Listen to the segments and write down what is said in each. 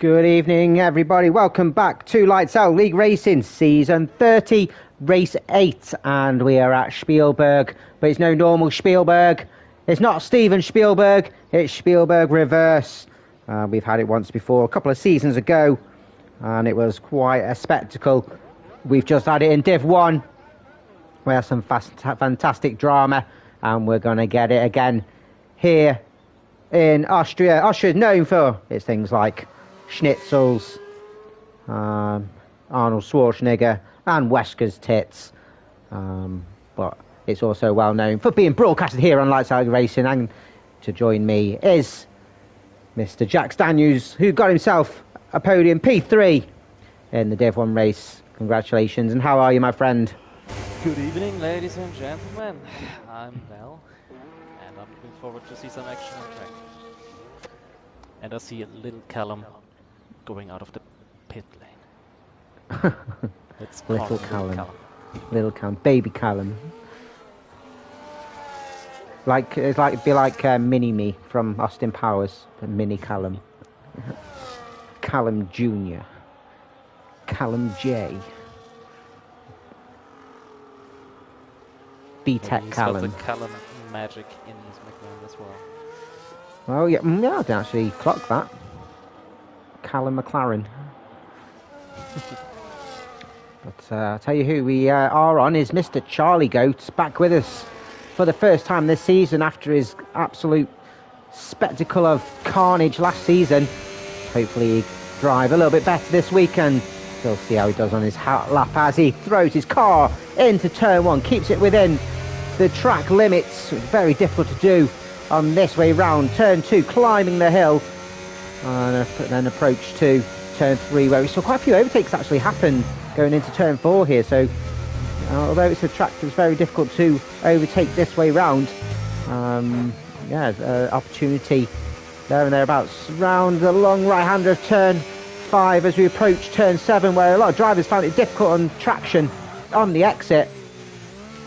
Good evening, everybody. Welcome back to Lights Out League Racing, Season 30, Race 8. And we are at Spielberg, but it's no normal Spielberg. It's not Steven Spielberg, it's Spielberg Reverse. We've had it once before, a couple of seasons ago, and it was quite a spectacle. We've just had it in Div 1. We have some fantastic drama, and we're going to get it again here in Austria. Austria is known for its things like schnitzels, Arnold Schwarzenegger and Wesker's tits, but it's also well known for being broadcasted here on Lights Out Racing. And to join me is Mr. Jack Daniels, who got himself a podium P3 in the Div 1 race. Congratulations, and how are you, my friend? Good evening, ladies and gentlemen. I'm well, and I'm looking forward to see some action on track. And I see a little Callum going out of the pit lane. It's Little Callum. Little Callum. Baby Callum. It'd be like Mini-Me from Austin Powers, Mini Callum. Callum Jr. Callum J. B-Tech Callum. He's got the Callum magic in his McLaren as well. Oh yeah, I didn't actually clock that. Callum McLaren. But I'll tell you who we are on is Mr. Charlie Goat, back with us for the first time this season after his absolute spectacle of carnage last season. Hopefully he drive a little bit better this weekend. We'll see how he does on his lap as he throws his car into turn 1, keeps it within the track limits. Very difficult to do on this way round. Turn 2, climbing the hill, and then approach to turn 3, where we saw quite a few overtakes actually happen going into turn 4 here. So although it's a track that's very difficult to overtake this way round, opportunity there and thereabouts. Round the long right hander of turn 5 as we approach turn 7, where a lot of drivers found it difficult on traction on the exit,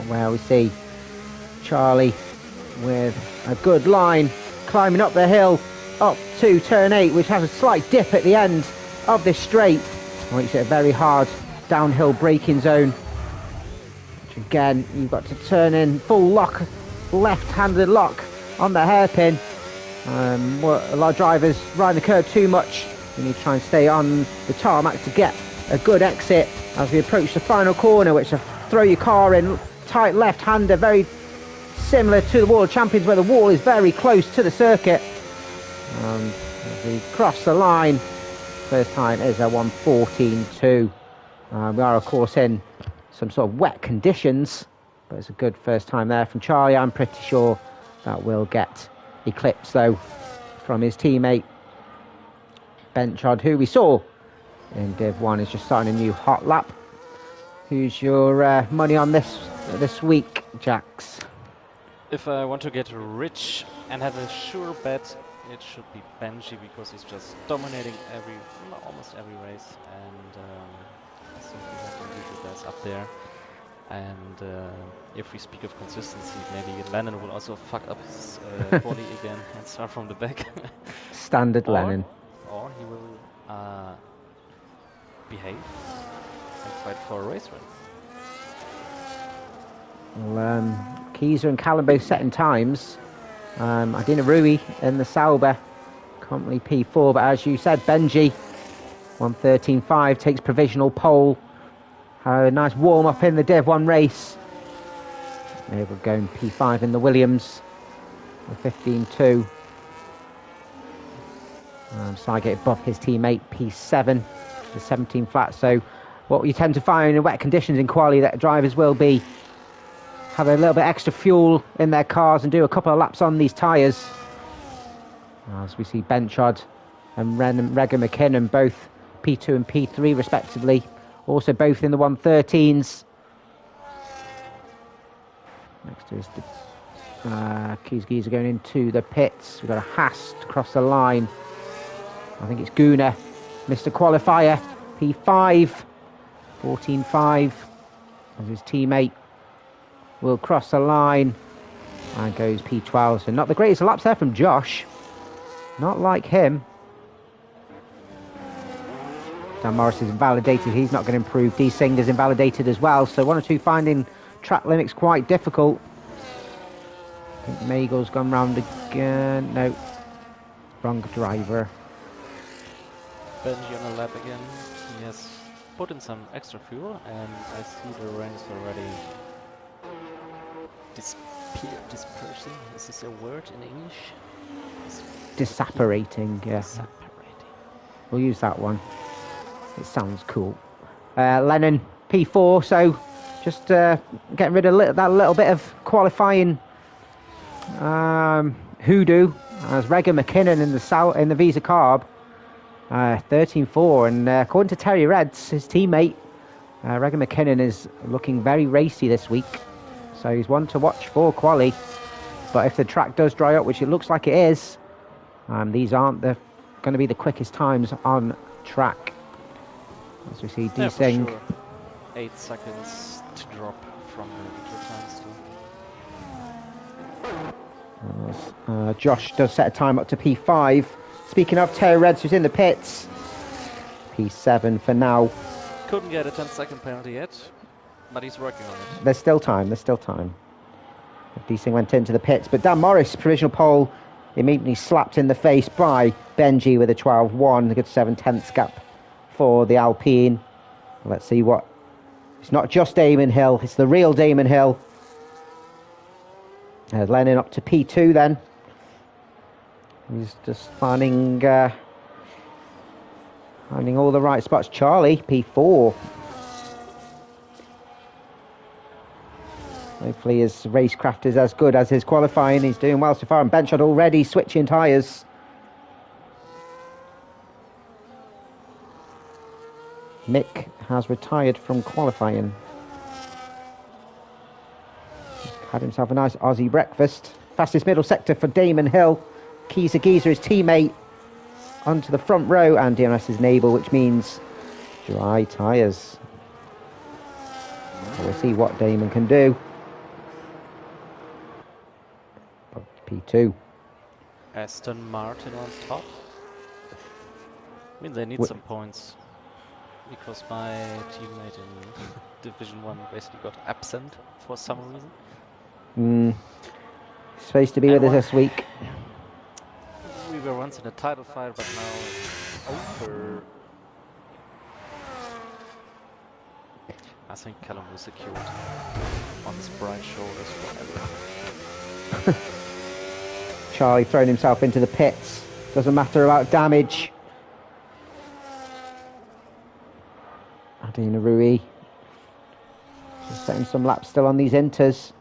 where we see Charlie with a good line climbing up the hill up to turn 8, which has a slight dip at the end of this straight, which is a very hard downhill braking zone, which again you've got to turn in full lock, left-handed lock on the hairpin. A lot of drivers riding the curve too much. You need to try and stay on the tarmac to get a good exit as we approach the final corner, which will throw your car in tight left-hander, very similar to the Wall of Champions, where the wall is very close to the circuit. As we cross the line, first time is a 1:14.2. We are, of course, in some sort of wet conditions, but it's a good first time there from Charlie. I'm pretty sure that will get eclipsed, though, from his teammate Benchard, who we saw in Div 1 is just starting a new hot lap. Who's your money on this week, Jax? If I want to get rich and have a sure bet, it should be Benji, because he's just dominating almost every race, and I think we have the usual guys up there. And if we speak of consistency, maybe Lennon will also fuck up his body again and start from the back. Standard Lennon. Or he will behave and fight for a race win. Well, Keyser and Callum both setting times. Adina Rui in the Sauber, currently P4, but as you said, Benji 1:13.5 takes provisional pole. Had a nice warm up in the Div 1 race. Maybe we're going P5 in the Williams, 15.2. Sygate above his teammate, P7, the 17 flat. So what you tend to find in wet conditions in quali, that drivers will be have a little bit extra fuel in their cars and do a couple of laps on these tyres. As we see Benchard and Rega McKinnon, both P2 and P3 respectively, also both in the 113s. Next is the Keys are going into the pits. We've got a Haas to cross the line. I think it's Guna, Mr. Qualifier, P5, 14.5, as his teammate will cross the line and goes P12. So not the greatest laps there from Josh. Not like him. Dan Morris is invalidated. He's not going to improve. D Singer's invalidated as well. So 1 or 2 finding track limits quite difficult. I think Magel's gone round again. No. Wrong driver. Benji on a lap again. He has put in some extra fuel, and I see the rain is already dispersing. Is this a word in English? Disapparating, yeah. Disapparating. We'll use that one. It sounds cool. Lennon, P4, so just getting rid of that little bit of qualifying hoodoo, as Regan McKinnon in the Visa Carb. 13-4, and according to Terry Reds, his teammate, Regan McKinnon is looking very racy this week, so he's one to watch for quali. But if the track does dry up, which it looks like it is, these aren't going to be the quickest times on track. As we see D-Sing. Sure. 8 seconds to drop from the times too. Josh does set a time up to P5. Speaking of, Terry Reds, who's in the pits, P7 for now. Couldn't get a 10-second penalty yet, but he's working on it. There's still time. D-Sing went into the pits, but Dan Morris, provisional pole, immediately slapped in the face by Benji with a 12-1, a good 7/10 gap for the Alpine. Let's see what... It's not just Damon Hill, it's the real Damon Hill. Lennon up to P2 then. He's just finding all the right spots. Charlie, P4. Hopefully his racecraft is as good as his qualifying. He's doing well so far. And Benchot already switching tyres. Mick has retired from qualifying. He's had himself a nice Aussie breakfast. Fastest middle sector for Damon Hill. Geezer, his teammate, onto the front row, and DNS is Nabel, which means dry tyres. We'll see what Damon can do. P2. Aston Martin on top. I mean, they need some points, because my teammate in Division 1 basically got absent for some reason. Supposed to be with us this week. We were once in a title fight, but now it's over. I think Callum was secured on his bright shoulders forever. Charlie throwing himself into the pits. Doesn't matter about damage. Adina Rui. Just setting some laps still on these inters.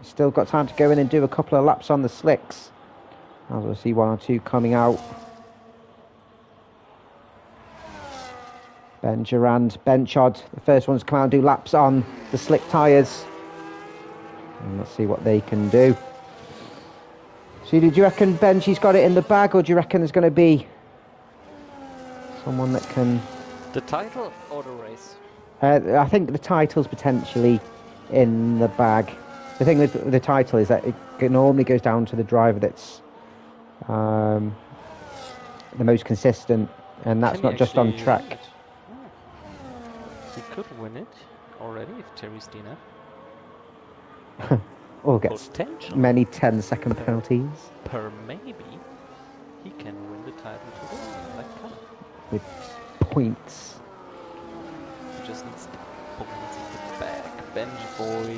Still got time to go in and do a couple of laps on the slicks. As we'll see 1 or 2 coming out. Ben Durand, Benchod, the first ones to come out and do laps on the slick tyres. And let's see what they can do. So did you reckon Benji's got it in the bag, or do you reckon there's going to be someone that can... The title or the race? I think the title's potentially in the bag. The thing with the title is that it normally goes down to the driver that's the most consistent, and that's not just on track. He could win it already if Terry's DNF. Or gets many 10-second penalties. Per maybe, he can win the title today. Like Callum. With points. He just needs the points in the back. Benji boy,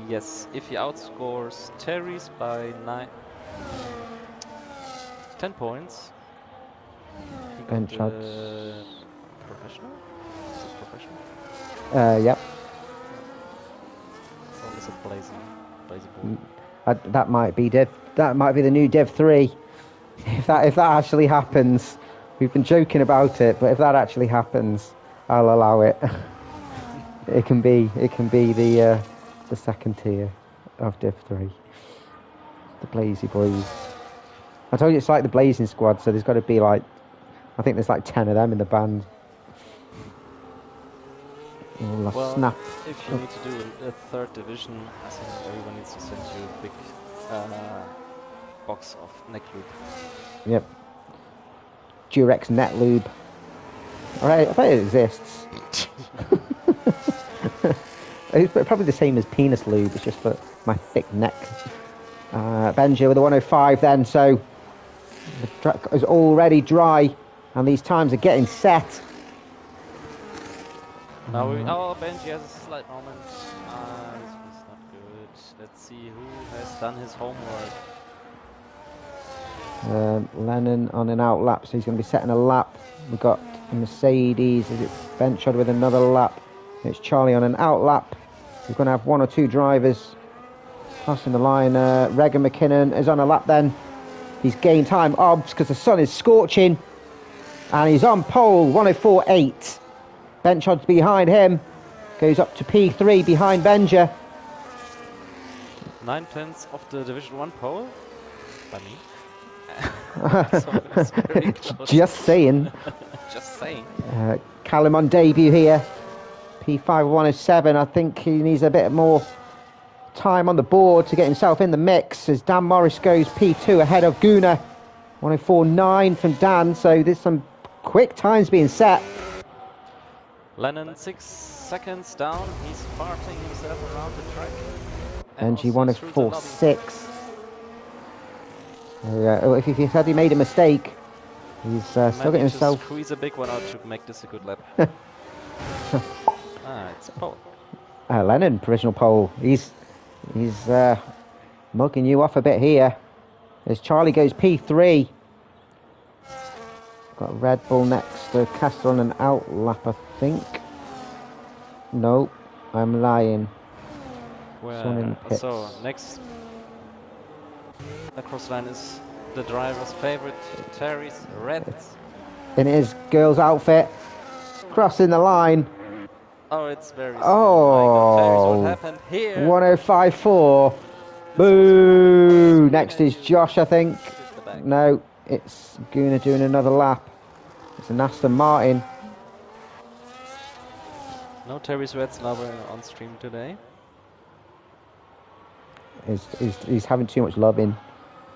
yes, if he outscores Terry's by 10 points, he got professional? Is it professional? Yep. Or is it Blazy boy? That might be Div. That might be the new Div 3. If that actually happens, we've been joking about it, but if that actually happens, I'll allow it. It can be the second tier of Div 3. The Blazy boys. I told you it's like the Blazing Squad, so there's got to be I think there's 10 of them in the band. Well, snap. If you need to do a third division, I think everyone needs to send you a big box of neck lube. Yep. Durex net lube. Alright, I bet it exists. It's probably the same as penis lube, it's just for my thick neck. Benji with a 105 then, so the track is already dry, and these times are getting set. Now Benji has a slight moment. This was not good. Let's see who has done his homework. Lennon on an out lap, so he's going to be setting a lap. We've got Mercedes, is it Benchard with another lap? It's Charlie on an out lap. We're going to have one or two drivers crossing the line. Regan McKinnon is on a lap then. He's gained time, obs, because the sun is scorching. And he's on pole, 104.8. Benchard's behind him. Goes up to P3 behind Benja. 9/10 of the Division 1 pole by me. So it's very close. Just saying. Just saying. Callum on debut here. P5 107. I think he needs a bit more time on the board to get himself in the mix as Dan Morris goes P2 ahead of Guna. 104.9 from Dan, so there's some quick times being set. Lennon 6 seconds down. He's farting himself around the track. Benji 104.6. If he said he made a mistake, he's still getting himself. Squeeze a big one out to make this a good lap. It's pole. Lennon provisional pole. He's mugging you off a bit here. As Charlie goes P3. Got Red Bull next to Castle on an out lap, I think. No, I'm lying. So next across line is the driver's favorite, Terry's Reds. In his girl's outfit, crossing the line. Oh, it's very smooth. Oh, what happened here? 105.4. Boo! Next is Josh, I think. No, it's Guna doing another lap. It's an Aston Martin. No Terry's Reds lover on stream today. He's having too much loving.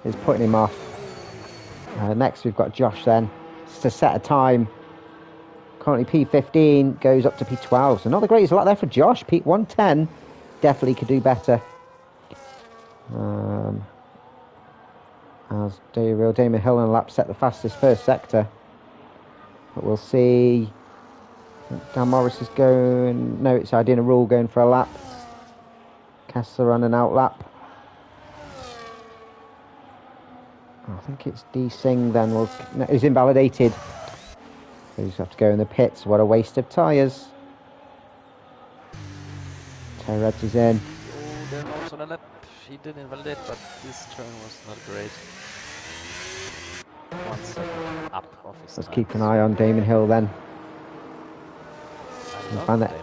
It's putting him off. Next we've got Josh then. It's to set a time. Currently P15 goes up to P12. So not the greatest lot there for Josh. P110 definitely could do better. As Damon Hill on a lap set the fastest first sector. But we'll see. Dan Morris is going. No, it's Idina Rule going for a lap. Kessler on an out lap. I think it's D Singh then. No, he's invalidated. So he's have to go in the pits. What a waste of tyres. Terreds is in. Oh, they're also on a lap. He did invalidate, but this turn was not great. 1 second up of his Let's time. keep an eye on Damon Hill then. Find that.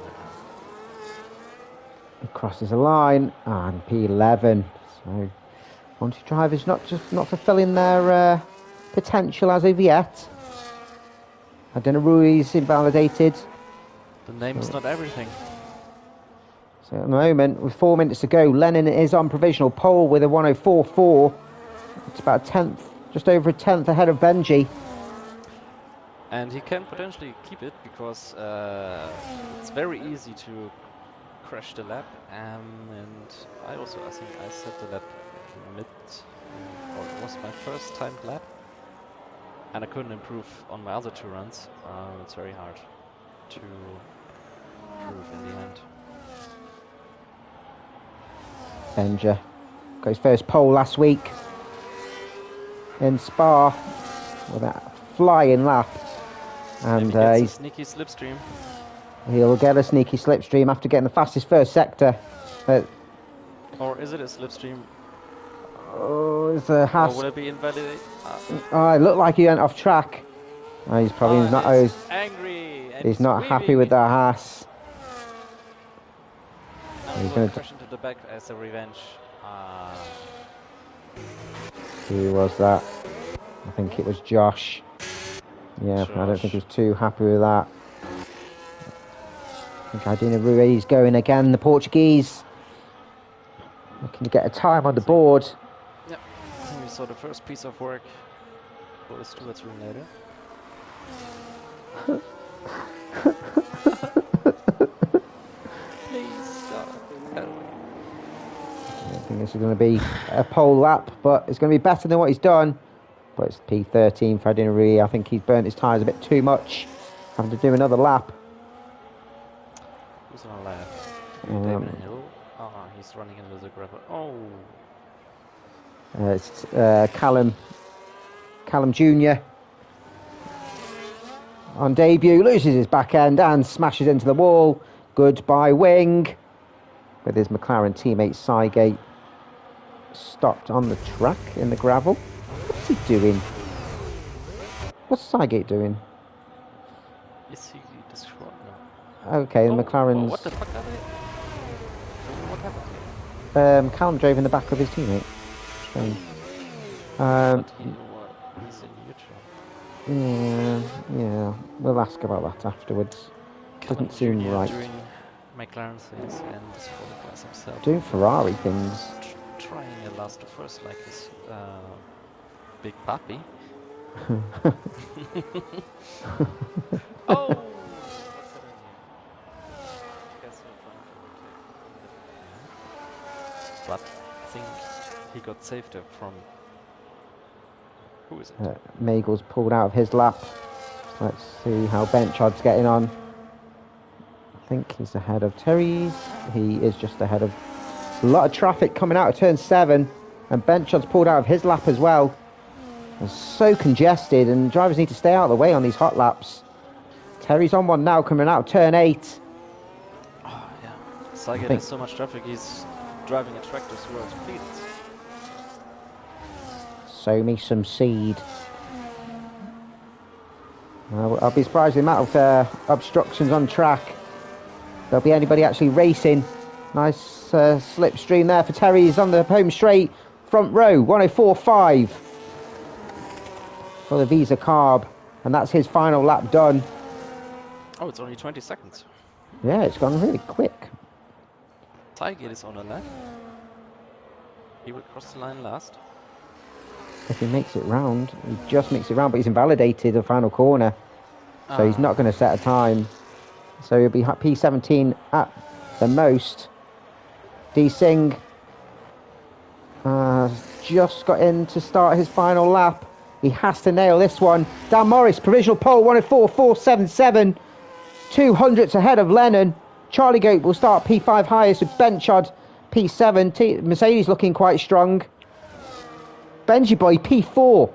He crosses a line and P11. So one two drivers not fulfilling their potential as of yet. Adena Ruiz invalidated. The name's not everything. So at the moment, with 4 minutes to go, Lennon is on provisional pole with a 104.4. It's about a tenth, just over a tenth ahead of Benji. And he can potentially keep it because it's very easy to crash the lap. And I think I set the lap mid, or it was my first timed lap. And I couldn't improve on my other 2 runs. It's very hard to improve in the end. Benja got his first pole last week in Spa with that flying lap. And he's a sneaky slipstream. He'll get a sneaky slipstream after getting the fastest first sector. Or is it a slipstream? Oh, it's a Haas. Or will it be invalidated? Oh, it looked like he went off track. Oh, he's probably not. He's angry. He's not happy with that Haas. He's going to crash into the back as a revenge. Who was that? I think it was Josh. Yeah, I don't think he was too happy with that. I think Idina Ruiz going again, the Portuguese. Looking to get a time on the board. Yep, we saw the first piece of work for the stewards room later. Please stop. Get away. I don't think this is going to be a pole lap, but it's going to be better than what he's done. But it's P13 for Adinari. I think he's burnt his tyres a bit too much. Having to do another lap. Who's on left? David Hill. Oh, he's running into the gravel. Oh. It's Callum Jr. on debut, loses his back end and smashes into the wall. Goodbye wing. With his McLaren teammate Sygate stopped on the track in the gravel. What's he doing? What's Sygate doing? Is he destroyed now? Okay, the McLaren's... what the fuck are they? What happened here? Callum drove in the back of his teammate. Strange. But he's in neutral. Yeah, we'll ask about that afterwards. Doesn't seem Jr. right. Doing McLaren things and disqualifies himself. Doing Ferrari things. Trying a last to first like his big puppy. Oh! What's that in here? But I think he got saved there from... Who is it? Magel's pulled out of his lap. Let's see how Benchard's getting on. I think he's ahead of Terry's. He is just ahead of... A lot of traffic coming out of turn 7. And Benchard's pulled out of his lap as well. It's so congested and drivers need to stay out of the way on these hot laps. Terry's on one now coming out of turn 8. Oh, yeah. Sygate has so much traffic, he's driving a tractor through our speed. Sow me some seed. I'll be surprised the amount of obstructions on track. There'll be anybody actually racing. Nice slipstream there for Terry. He's on the home straight. Front row, 104.5 for the Visa Carb. And that's his final lap done. Oh, it's only 20 seconds. Yeah, it's gone really quick. Sygate is on the left. He will cross the line last. If he makes it round, he just makes it round, but he's invalidated the final corner. So he's not going to set a time. So he'll be P17 at the most. D Singh just got in to start his final lap. He has to nail this one. Dan Morris, provisional pole, 104.477. 200ths ahead of Lennon. Charlie Goat will start P5 highest with Benchard P7. Mercedes looking quite strong. Benji Boy P4.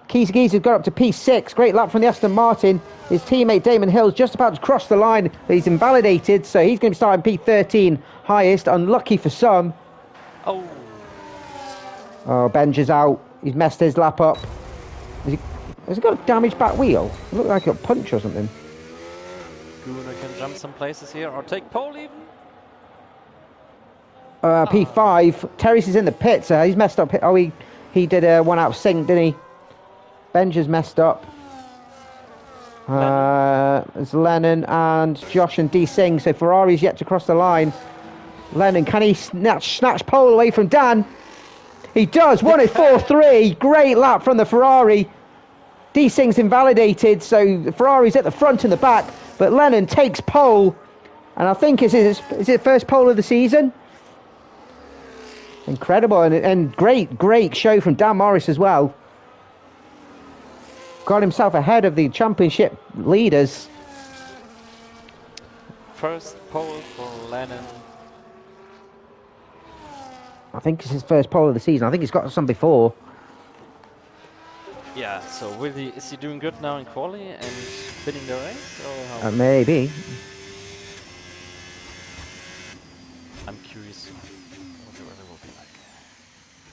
Keys has got up to P6. Great lap from the Aston Martin. His teammate Damon Hill's just about to cross the line, but he's invalidated, so he's going to be starting P13 highest. Unlucky for some. Oh, Benji's out. He's messed his lap up. Has he got a damaged back wheel? It looked like he got punched or something. Guna can jump some places here or take pole even. P5. Terry's is in the pit, so he's messed up. Oh, he did a one out sync, didn't he? Benji's messed up. It's Lennon and Josh and D Singh. So Ferrari's yet to cross the line. Lennon, can he snatch pole away from Dan? He does. 104.3. Great lap from the Ferrari. D Singh's invalidated, so the Ferrari's at the front and the back. But Lennon takes pole, and I think is it first pole of the season? Incredible and great show from Dan Morris as well. Got himself ahead of the championship leaders. First pole for Lennon. I think it's his first pole of the season. I think he's got some before. Yeah, so is he doing good now in quali and winning the race? Or how? Maybe. I'm curious what the weather will be like.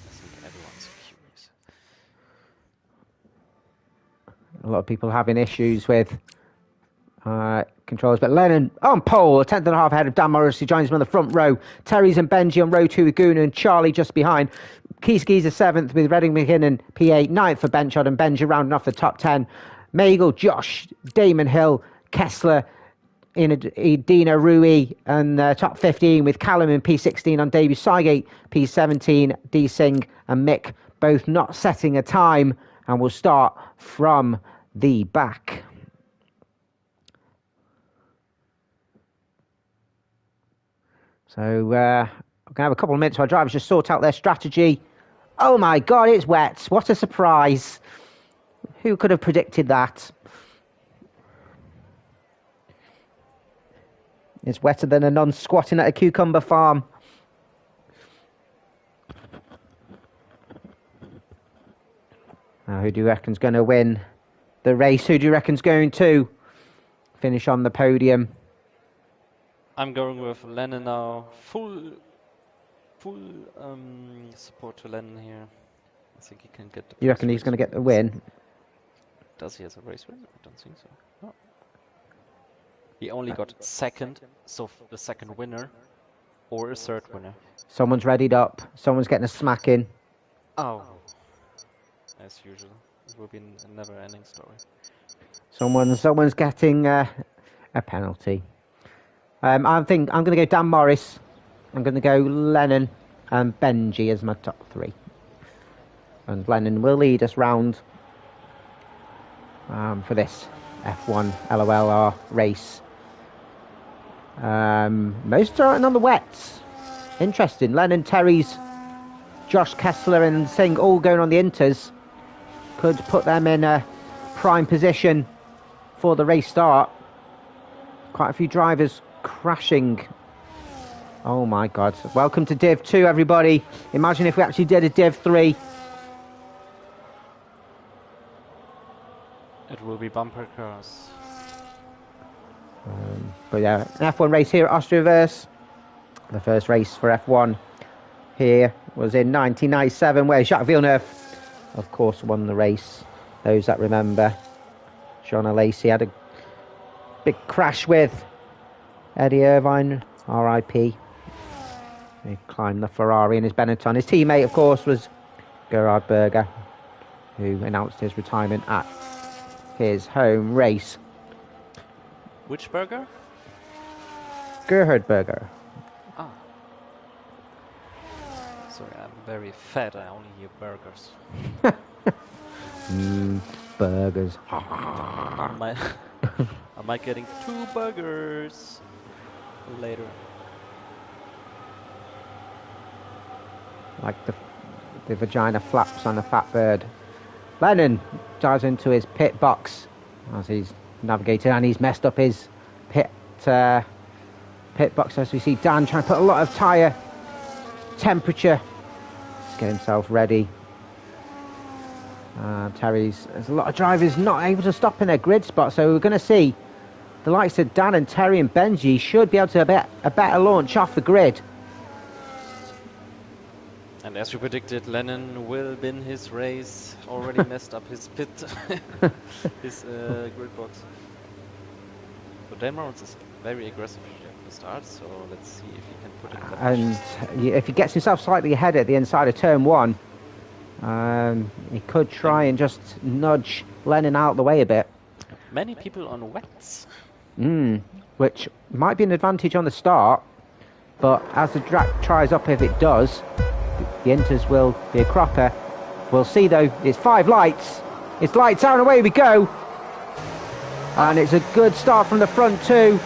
I think everyone's curious. A lot of people having issues with controls, but Lennon on pole, a 10th and a half ahead of Dan Morris, who joins him on the front row. Terry's and Benji on row 2 with Guna and Charlie just behind. Keys 7th with Redding McKinnon, P8, 9th for Benchard and Benji rounding off the top 10. Magel, Josh, Damon Hill, Kessler, Dina Rui and top 15 with Callum in P16 on debut. Sygate P17, D Singh and Mick both not setting a time, and will start from the back. So we're going to have a couple of minutes while drivers just sort out their strategy. Oh my God, it's wet. What a surprise. Who could have predicted that? It's wetter than a nun squatting at a cucumber farm. Now, who do you reckon's going to win the race? Who do you reckon's going to finish on the podium? I'm going with Lennon now. Full support to Lennon here. I think he can get the. You reckon he's going to get the win? Does he have a race win? I don't think so. No. He only got second, so the second winner, or a third winner. Someone's readied up. Someone's getting a smack in. Oh. As usual. It will be a never-ending story. Someone's getting a penalty. I think I'm going to go Dan Morris. I'm going to go Lennon and Benji as my top three. And Lennon will lead us round for this F1 LOLR race. Most starting on the wets. Interesting. Lennon, Terry's, Josh Kessler and Singh all going on the inters. Could put them in a prime position for the race start. Quite a few drivers crashing. Oh my God. Welcome to Div 2, everybody. Imagine if we actually did a Div 3. It will be bumper cars. But yeah, an F1 race here at Austriaverse. The first race for F1 here was in 1997, where Jacques Villeneuve, of course, won the race. Those that remember, Jean Alesi had a big crash with Eddie Irvine, R.I.P. He climbed the Ferrari in his Benetton. His teammate, of course, was Gerhard Berger, who announced his retirement at his home race. Which burger? Gerhard Berger. Ah. Sorry, I'm very fat. I only hear burgers. Burgers. I might getting 2 burgers later. Like the vagina flaps on a fat bird. Lennon dives into his pit box as he's navigated, and he's messed up his pit box, as we see Dan trying to put a lot of tyre temperature to get himself ready. There's a lot of drivers not able to stop in their grid spot, so we're going to see the likes of Dan and Terry and Benji should be able to have a better launch off the grid. And as we predicted, Lennon will win his race. Already messed up his pit, his grid box. So Dan Morris is very aggressive at the start, so let's see if he can put it in that And if he gets himself slightly ahead at the inside of turn 1, he could try and just nudge Lennon out of the way a bit. Many people on wets. Which might be an advantage on the start, but as the track tries up, if it does, the inters will be a cropper. We'll see though, it's 5 lights. It's lights out and away we go. And it's a good start from the front too.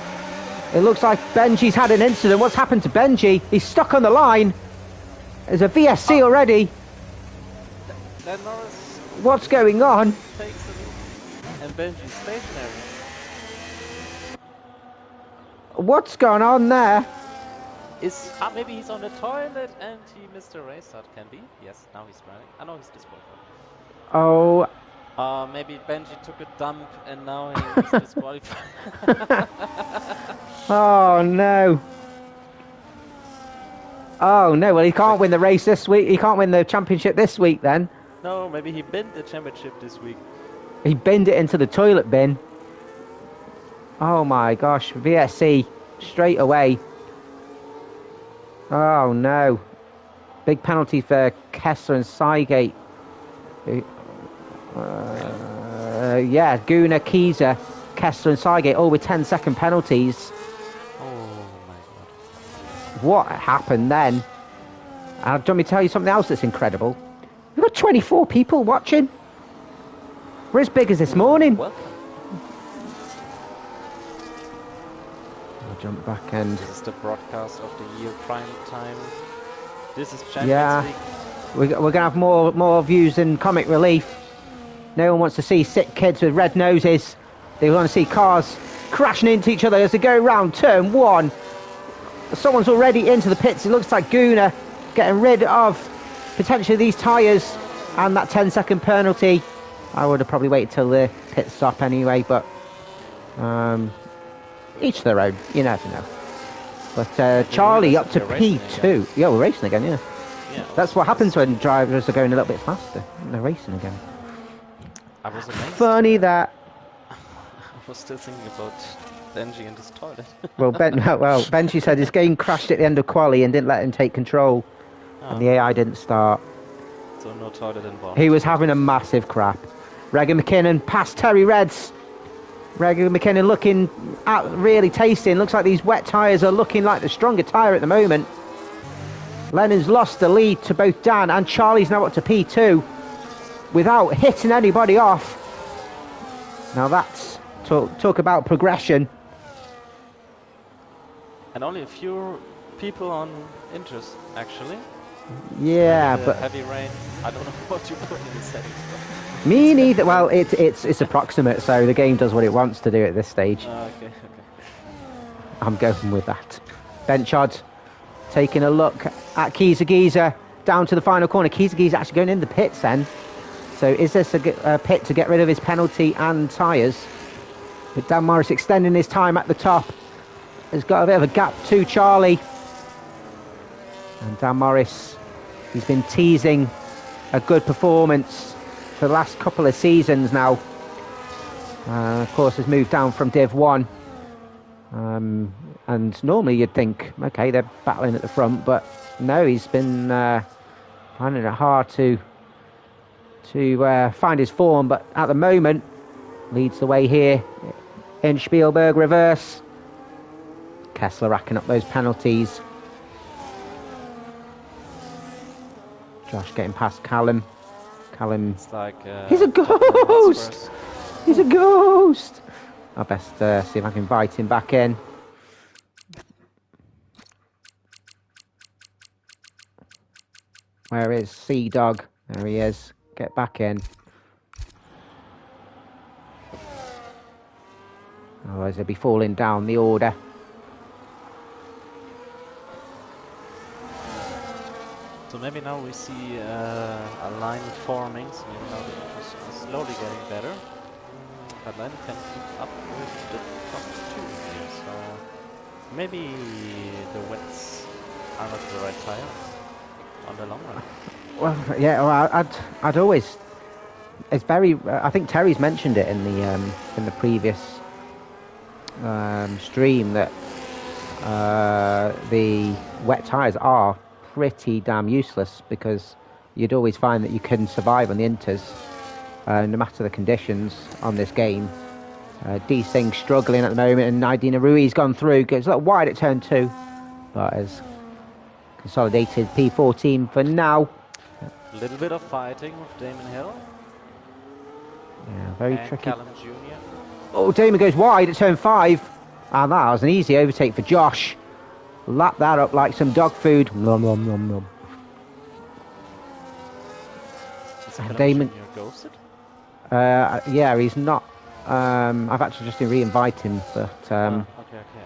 It looks like Benji's had an incident. What's happened to Benji? He's stuck on the line. There's a VSC already. Dan Morris What's going on? takes it, and Benji's stationary. What's going on there? Maybe he's on the toilet and he missed a race start. Can be. Yes, now he's driving. I know he's disqualified. Oh, Maybe Benji took a dump and now he's disqualified. oh no. Oh no, well he can't win the race this week. He can't win the championship this week then. No, maybe he binned the championship this week. He binned it into the toilet bin. Oh my gosh, VSC straight away. Oh no. Big penalty for Kessler and Seigate. Yeah, Guna, Keyser, Kessler and Seigate all with 10-second penalties. Oh my god. What happened then? Do you want me to tell you something else that's incredible? We've got 24 people watching. We're as big as this morning. Welcome. Jump back end. This is the broadcast of the year prime time. This is Champions League. We're gonna have more views than Comic Relief. No one wants to see sick kids with red noses. They want to see cars crashing into each other as they go round turn 1. Someone's already into the pits. It looks like Gunnar getting rid of potentially these tyres and that 10-second penalty. I would have probably waited till the pit stop anyway, but each their own. You never know. But Charlie up to P2. Yeah, we're racing again, yeah. That's what happens when drivers are going a little bit faster. They're racing again. I was amazed. Funny that. I was still thinking about Benji and his toilet. Benji said his game crashed at the end of quali and didn't let him take control. And the AI didn't start. So no toilet involved. He was having a massive crap. Regan McKinnon past Terry Reds. Regan McKinnon looking out really tasting. Looks like these wet tyres are looking like the stronger tyre at the moment. Lennon's lost the lead to both Dan and Charlie's now up to P2 without hitting anybody off. Now that's talk about progression. And only a few people on interest, actually. Yeah, but heavy rain. I don't know what you put in the settings. Me neither. Well, it's approximate, so the game does what it wants to do at this stage. Okay. I'm going with that. Benchard taking a look at Kieser down to the final corner. Kieser actually going in the pits then. So is this a pit to get rid of his penalty and tyres? But Dan Morris extending his time at the top. Has got a bit of a gap to Charlie. And Dan Morris, he's been teasing a good performance for the last couple of seasons now. Of course, has moved down from Div 1. And normally you'd think, okay, they're battling at the front, but no, he's been finding it hard to find his form. But at the moment, leads the way here in Spielberg reverse. Kessler racking up those penalties. Josh getting past Callum. It's like he's a ghost. He's a ghost. I'll best see if I can invite him back in. Where is Sea Dog? There he is. Get back in. Otherwise they'll be falling down the order. So maybe now we see a line forming, so maybe now the interest is slowly getting better. But Lennon can keep up with the top 2 here, so maybe the wets are not the right tire on the long run. Well, yeah, well, I'd always. It's very. I think Terry's mentioned it in the previous stream that the wet tires are pretty damn useless, because you'd always find that you can survive on the inters no matter the conditions on this game. D Singh struggling at the moment, and Naidina Ruiz gone through, goes a little wide at turn 2, but has consolidated P14 for now. A little bit of fighting with Damon Hill. Yeah, very and tricky. Callum Jr. Oh, Damon goes wide at turn 5, and that was an easy overtake for Josh. Lap that up like some dog food. Nom nom nom nom. Is Callum Damon Jr. ghosted? Yeah, he's not. I've actually just re-invited him, but Okay,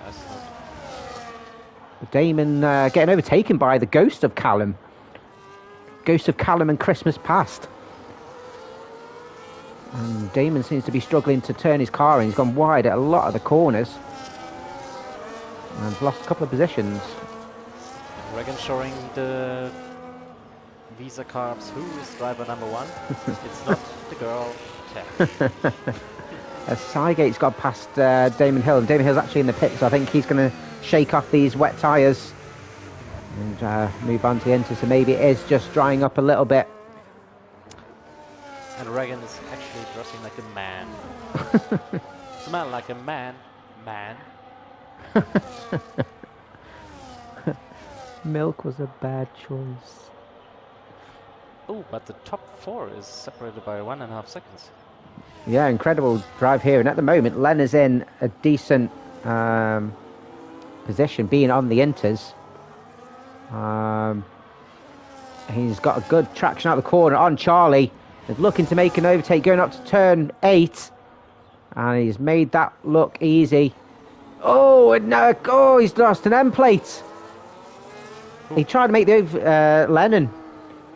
I see. Damon getting overtaken by the ghost of Callum. Ghost of Callum and Christmas Past. And Damon seems to be struggling to turn his car in. He's gone wide at a lot of the corners. And lost a couple of positions. Regan showing the Visa carbs. Who is driver number 1? It's not the girl. Sygate's got past Damon Hill, and Damon Hill's actually in the pit, so I think he's going to shake off these wet tyres and move on to the enter. So maybe it is just drying up a little bit. And Regan is actually dressing like a man. Smell like a man. Milk was a bad choice. Oh, but the top 4 is separated by 1.5 seconds. Yeah, incredible drive here. And at the moment, Len is in a decent position, being on the inters. He's got a good traction out the corner on Charlie. He's looking to make an overtake going up to turn 8. And he's made that look easy. Oh, and no, oh, he's lost an end plate. He tried to make the Lennon.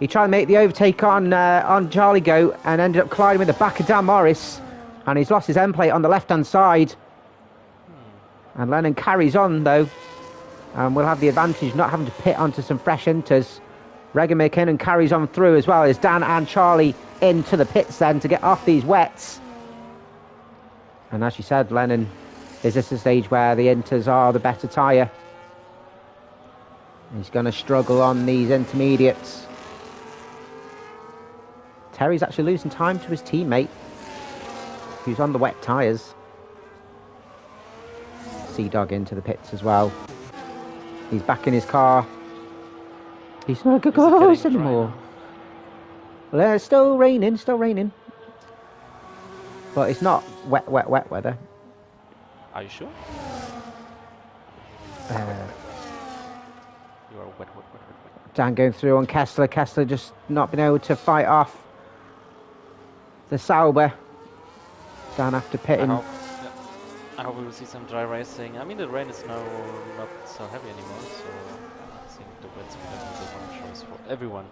He tried to make the overtake on Charlie Goat and ended up colliding with the back of Dan Morris. And he's lost his end plate on the left-hand side. And Lennon carries on, though. And we'll have the advantage not having to pit onto some fresh enters. Regan McKinnon carries on through as well as Dan and Charlie into the pits then to get off these wets. And as you said, Lennon, is this a stage where the inters are the better tyre? He's going to struggle on these intermediates. Terry's actually losing time to his teammate, who's on the wet tyres. Sea Dog into the pits as well. He's back in his car. He's not going to go anymore. Well, it's still raining, But it's not wet weather. Are you sure? You are wet. Dan going through on Kessler. Kessler just not been able to fight off the Sauber. Dan after pitting. I hope we will see some dry racing. I mean, the rain is now not so heavy anymore, so I think the wet's definitely the one choice for everyone.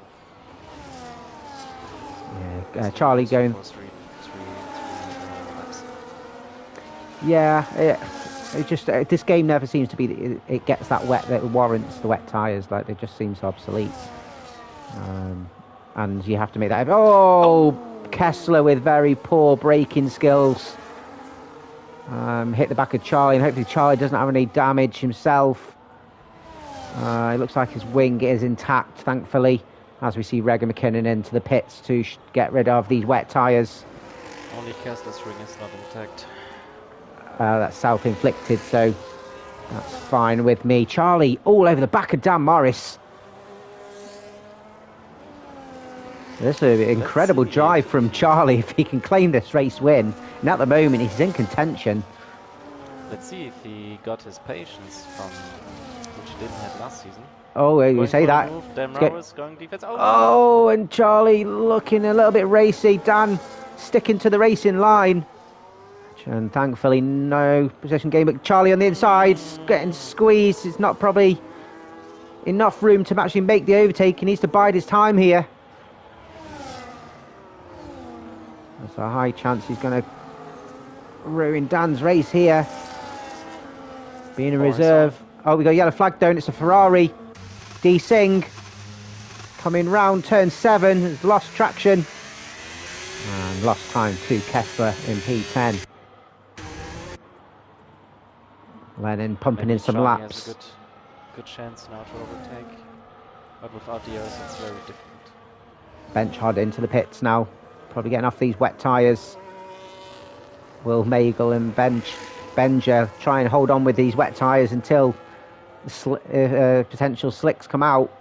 Yeah, Charlie going. Three laps. Yeah, it just this game never seems to be. It gets that wet that warrants the wet tyres. Like, it just seems obsolete. And you have to make that. Oh, Kessler with very poor braking skills. Hit the back of Charlie, and hopefully Charlie doesn't have any damage himself. It looks like his wing is intact, thankfully, as we see Regan McKinnon into the pits to get rid of these wet tyres. Only Kessler's ring is not intact. That's self-inflicted, so that's fine with me. Charlie all over the back of Dan Morris. This is an incredible drive from Charlie if he can claim this race win. And at the moment, he's in contention. Let's see if he got his patience from which he didn't have last season. Oh, you say that. Dan Morris going defense. Oh, and Charlie looking a little bit racy. Dan sticking to the racing line. And thankfully, no position game. But Charlie on the inside, getting squeezed. It's not probably enough room to actually make the overtake. He needs to bide his time here. There's a high chance he's going to ruin Dan's race here. Being a reserve. Oh, we got a yellow flag down. It's a Ferrari. D Singh coming round turn 7. Has lost traction. And lost time to Kessler in P10. Lennon pumping in some Charlie laps. has a good chance now to overtake. But without the others, it's very difficult. Bench hard into the pits now. Probably getting off these wet tyres. Will Magel and Benja try and hold on with these wet tyres until the potential slicks come out.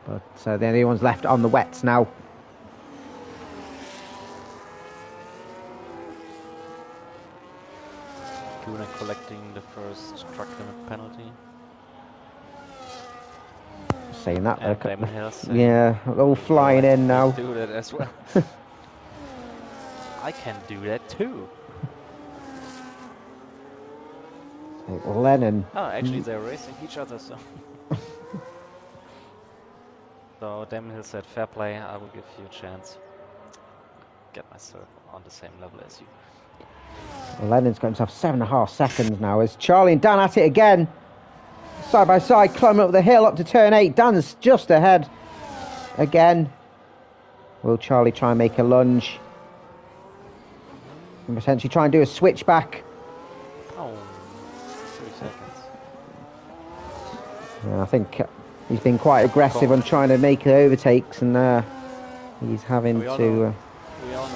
But the only one's left on the wets now. Kuna collecting the first track limit penalty. Saying that, And Damon Hills, yeah, all flying in now. Do that as well. I can do that too. Lennon. Oh, actually, they're racing each other, so. So Damon Hill said, "Fair play. I will give you a chance. Get myself on the same level as you." Lennon's got himself 7.5 seconds now as Charlie and Dan at it again. Side by side, climbing up the hill up to turn 8. Dan's just ahead again. Will Charlie try and make a lunge? And potentially try and do a switchback. Oh, 3 seconds. Yeah, I think he's been quite aggressive on trying to make overtakes, and he's having We all know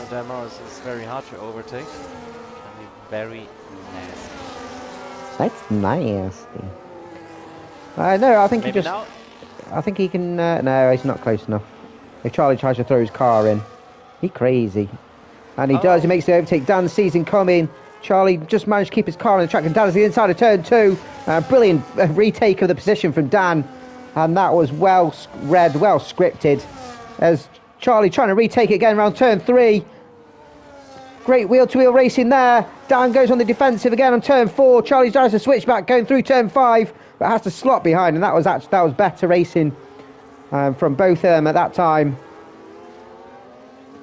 Dan Morris is very hard to overtake. Can be very nasty. That's nasty. No, I think Maybe he just. now? I think he can. No, he's not close enough. If Charlie tries to throw his car in, he's crazy, and he does. He makes the overtake. Dan sees him coming. Charlie just managed to keep his car on the track, and Dan is the inside of turn 2. Brilliant retake of the position from Dan, and that was well read, well scripted. As Charlie trying to retake it again around turn 3. Great wheel-to-wheel racing there. Dan goes on the defensive again on turn 4. Charlie tries to switch back going through turn 5, but has to slot behind, and that was better racing from both of them at that time.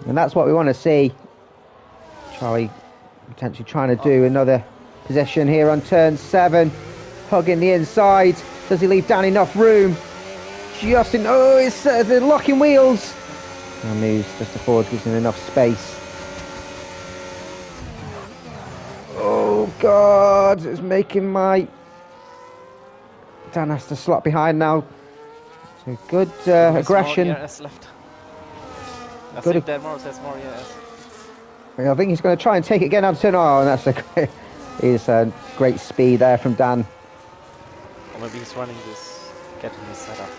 And that's what we want to see. Charlie potentially trying to do another position here on turn 7. Hugging the inside. Does he leave Dan enough room? Justin, oh, it's the locking wheels. And moves just to forward, gives him enough space. Oh, God, it's making my... Dan has to slot behind now. So good aggression. More ERS left. I think Dan Morris has more ERS. I think he's going to try and take it again out to turn. Oh, and that's a great speed there from Dan. Or maybe he's running this, getting this set up.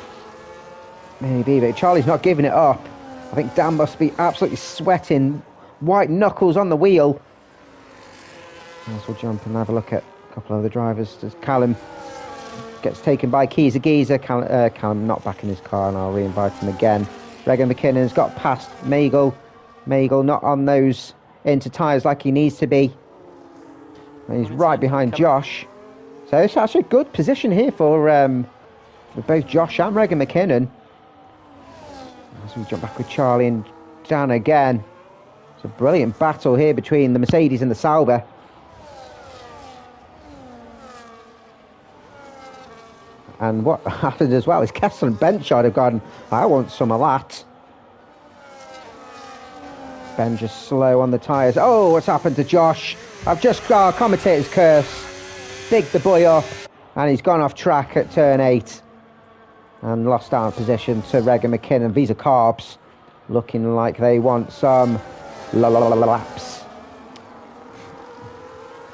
Maybe, but Charlie's not giving it up. I think Dan must be absolutely sweating. White knuckles on the wheel. As we'll jump and have a look at a couple of the drivers. As Callum gets taken by Keezer Geezer. Callum not back in his car, and I'll re-invite him again. Regan McKinnon's got past Magel. Magel not on those into tyres like he needs to be. And he's right behind Josh. So it's actually a good position here for both Josh and Regan McKinnon. As we jump back with Charlie and Dan again. It's a brilliant battle here between the Mercedes and the Sauber. And what happened as well is Kessler and Benchard have gone, I want some of that. Ben just slow on the tyres. Oh, what's happened to Josh? I've just got commentator's curse. Bigged the boy up, and he's gone off track at turn 8. And lost out of position to Regan McKinnon. These are carbs, looking like they want some laps.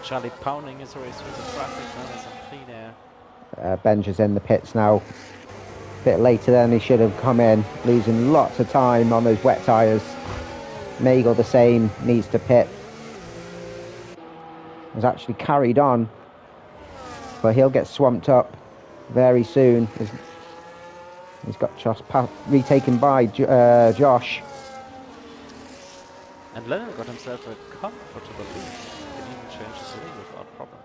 Charlie pounding his race through the traffic, now there's some clean air. Benja's in the pits now. A bit later than he should have come in, losing lots of time on those wet tyres. Magel the same, needs to pit. Has actually carried on, but he'll get swamped up very soon. He's got Josh retaken by Josh. And Lennon got himself a comfortable lead. He can even change his lane without problem.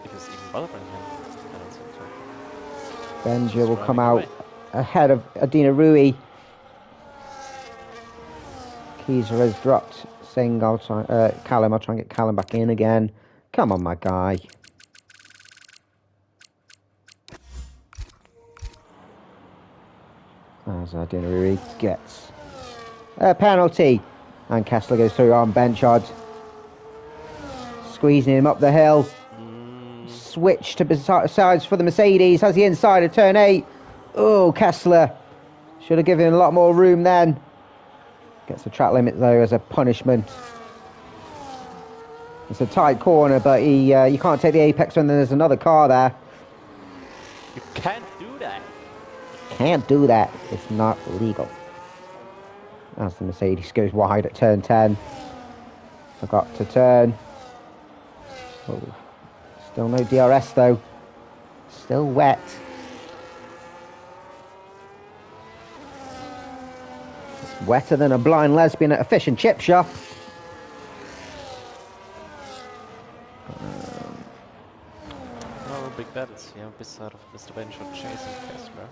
If it's even bothering him, I don't think so. Benja will come out ahead of Adina Rui. Keezer has dropped Singh. Callum, I'll try and get Callum back in again. Come on, my guy. As Adina Rui gets a penalty. And Kessler goes through on Benchard. Squeezing him up the hill. Switch to sides for the Mercedes. Has the inside of turn 8. Oh, Kessler. Should have given him a lot more room then. Gets the track limit though as a punishment. It's a tight corner, but you can't take the apex when there's another car there. You can't do that. Can't do that. It's not legal. As the Mercedes goes wide at turn 10. Forgot to turn. Oh. Still no DRS though. Still wet. It's wetter than a blind lesbian at a fish and chip shop. No big battles here beside of Mr. Benchard chasing Kessler.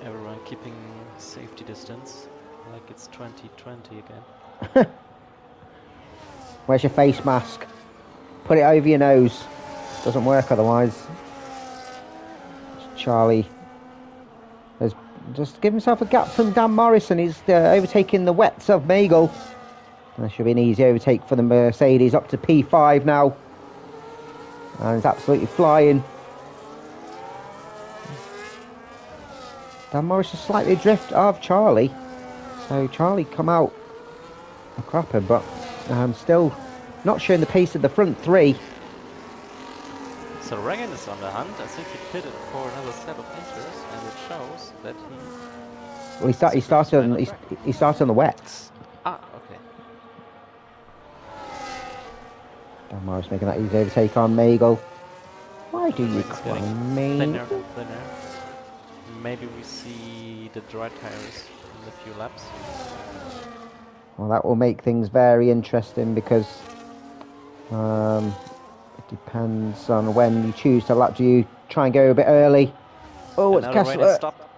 Everyone keeping safety distance like it's 2020 again. Where's your face mask? Put it over your nose. Doesn't work otherwise. Charlie has just given himself a gap from Dan Morrison. He's overtaking the wets of Magel. That should be an easy overtake for the Mercedes up to P5 now. And he's absolutely flying. Dan Morrison slightly adrift of Charlie. So Charlie come out a cropper, but still not showing the pace of the front 3. So Regan is on the hunt. I think he pitted for another set of enters, and it shows that he Well, he started on the wets. Ah, okay. Dan Morris making that easy overtake on Magel. Why do you It's cry getting me? thinner and thinner. Maybe we see the dry tires in a few laps. Well, that will make things very interesting because it depends on when you choose to lap. Do you try and go a bit early? Oh, it's Another rainy Kessler. stop.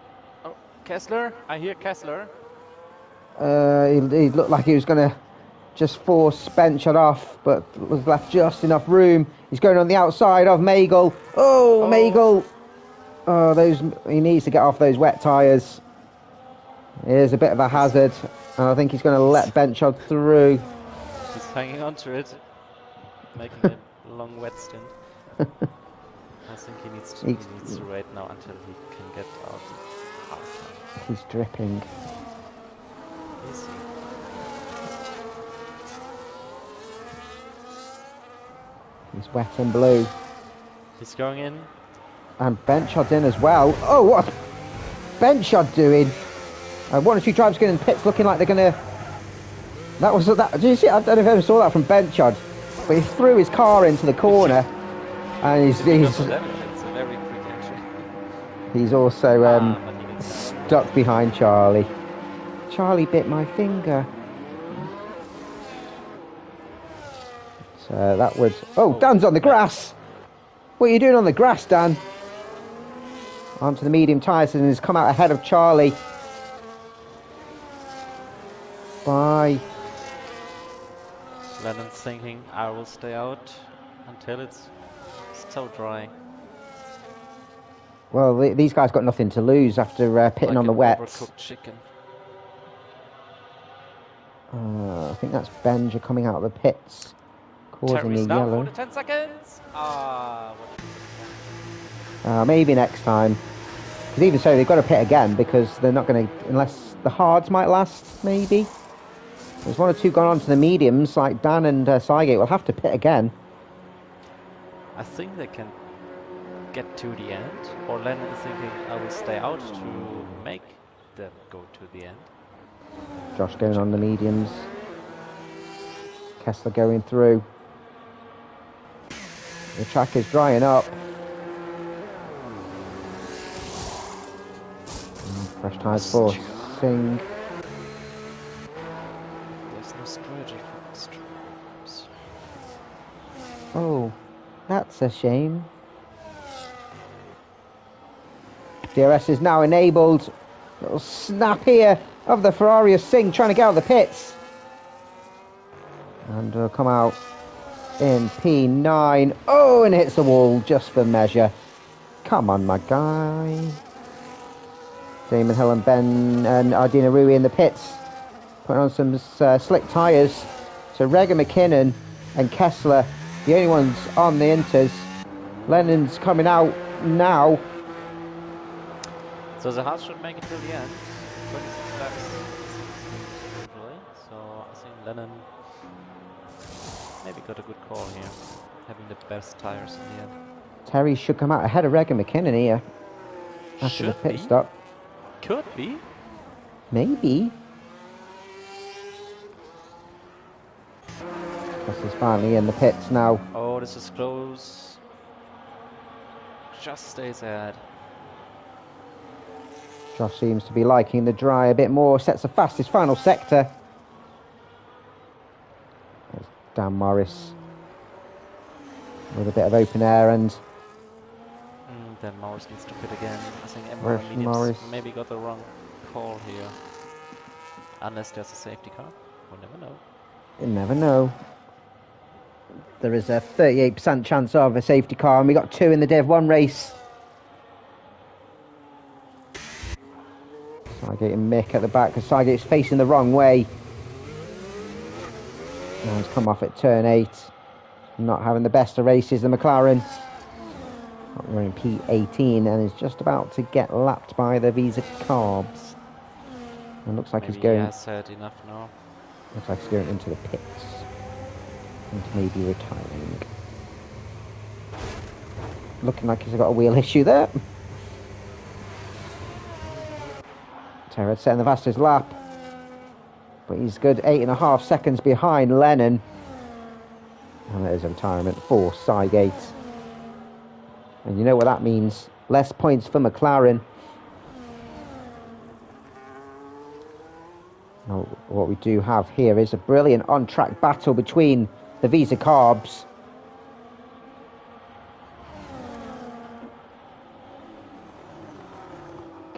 Oh, Kessler! I hear Kessler. He looked like he was going to just force Benchard off, but was left just enough room. He's going on the outside of Magel. Oh, Magel! Oh, he needs to get off those wet tyres. It is a bit of a hazard, and I think he's going to let Benchard through. He's hanging on to it, making a long wet stint. I think he needs to wait now until he can get out of half time. He's dripping. Is he? He's wet and blue. He's going in. And Benchard's in as well. Oh, what's Benchard doing? One or two drivers going in the pits looking like they're going to... Did you see? I don't know if I ever saw that from Benchard. But he threw his car into the corner. And he's It's a very quick entry. He's also stuck behind Charlie. Charlie bit my finger. So that would... Oh, Dan's on the grass. What are you doing on the grass, Dan? Onto the medium tyres and has come out ahead of Charlie. Bye. Lennon's thinking, I will stay out until it's so dry. Well, these guys got nothing to lose after pitting like on the wets. Overcooked chicken. I think that's Benja coming out of the pits, causing Terry's a down yellow. for the 10 seconds. Maybe next time. Because even so, they've got to pit again because they're not going to, unless the hards might last, maybe. There's one or two gone on to the mediums, like Dan and Cygate will have to pit again. I think they can get to the end, or Lennon is thinking, I will stay out to make them go to the end. Josh going on the mediums. Kessler going through. The track is drying up. Fresh tyres for Singh. There's no strategy for stripes. Oh, that's a shame. DRS is now enabled. Little snap here of the Ferrari of Singh trying to get out of the pits. And will come out in P9. Oh, and hits the wall just for measure. Come on, my guy. Damon Hill and Ben and Ardina Rui in the pits. Putting on some slick tyres. So Rega McKinnon and Kessler, the only ones on the inters. Lennon's coming out now. So the Haas should make it till the end. 26 laps usually. So I think Lennon maybe got a good call here, having the best tires in the end. Terry should come out ahead of Rega McKinnon here after Should the pit be. stop. Could be. Maybe. Kessler's finally in the pits now. Oh, this is close. Just stays ahead. Josh seems to be liking the dry a bit more. Sets the fastest final sector. There's Dan Morris with a bit of open air and Then Morris needs to pit again. I think Where's Emma Morris? maybe got the wrong call here. Unless there's a safety car. We'll never know. you never know. There is a 38% chance of a safety car, and we got two in the Div 1 race. Cygate and Mick at the back, because Cygate's facing the wrong way. Now he's come off at turn 8. Not having the best of races, the McLaren. We're in P18 and is just about to get lapped by the Visa Carbs. And looks like Maybe he's going. He has had enough now. Looks like he's going into the pits. And maybe retiring. Looking like he's got a wheel issue there. Terry setting the fastest lap. But he's good 8.5 seconds behind Lennon. And there's a retirement for Cygate. And you know what that means. Less points for McLaren. Now, what we do have here is a brilliant on-track battle between the Visa Carbs.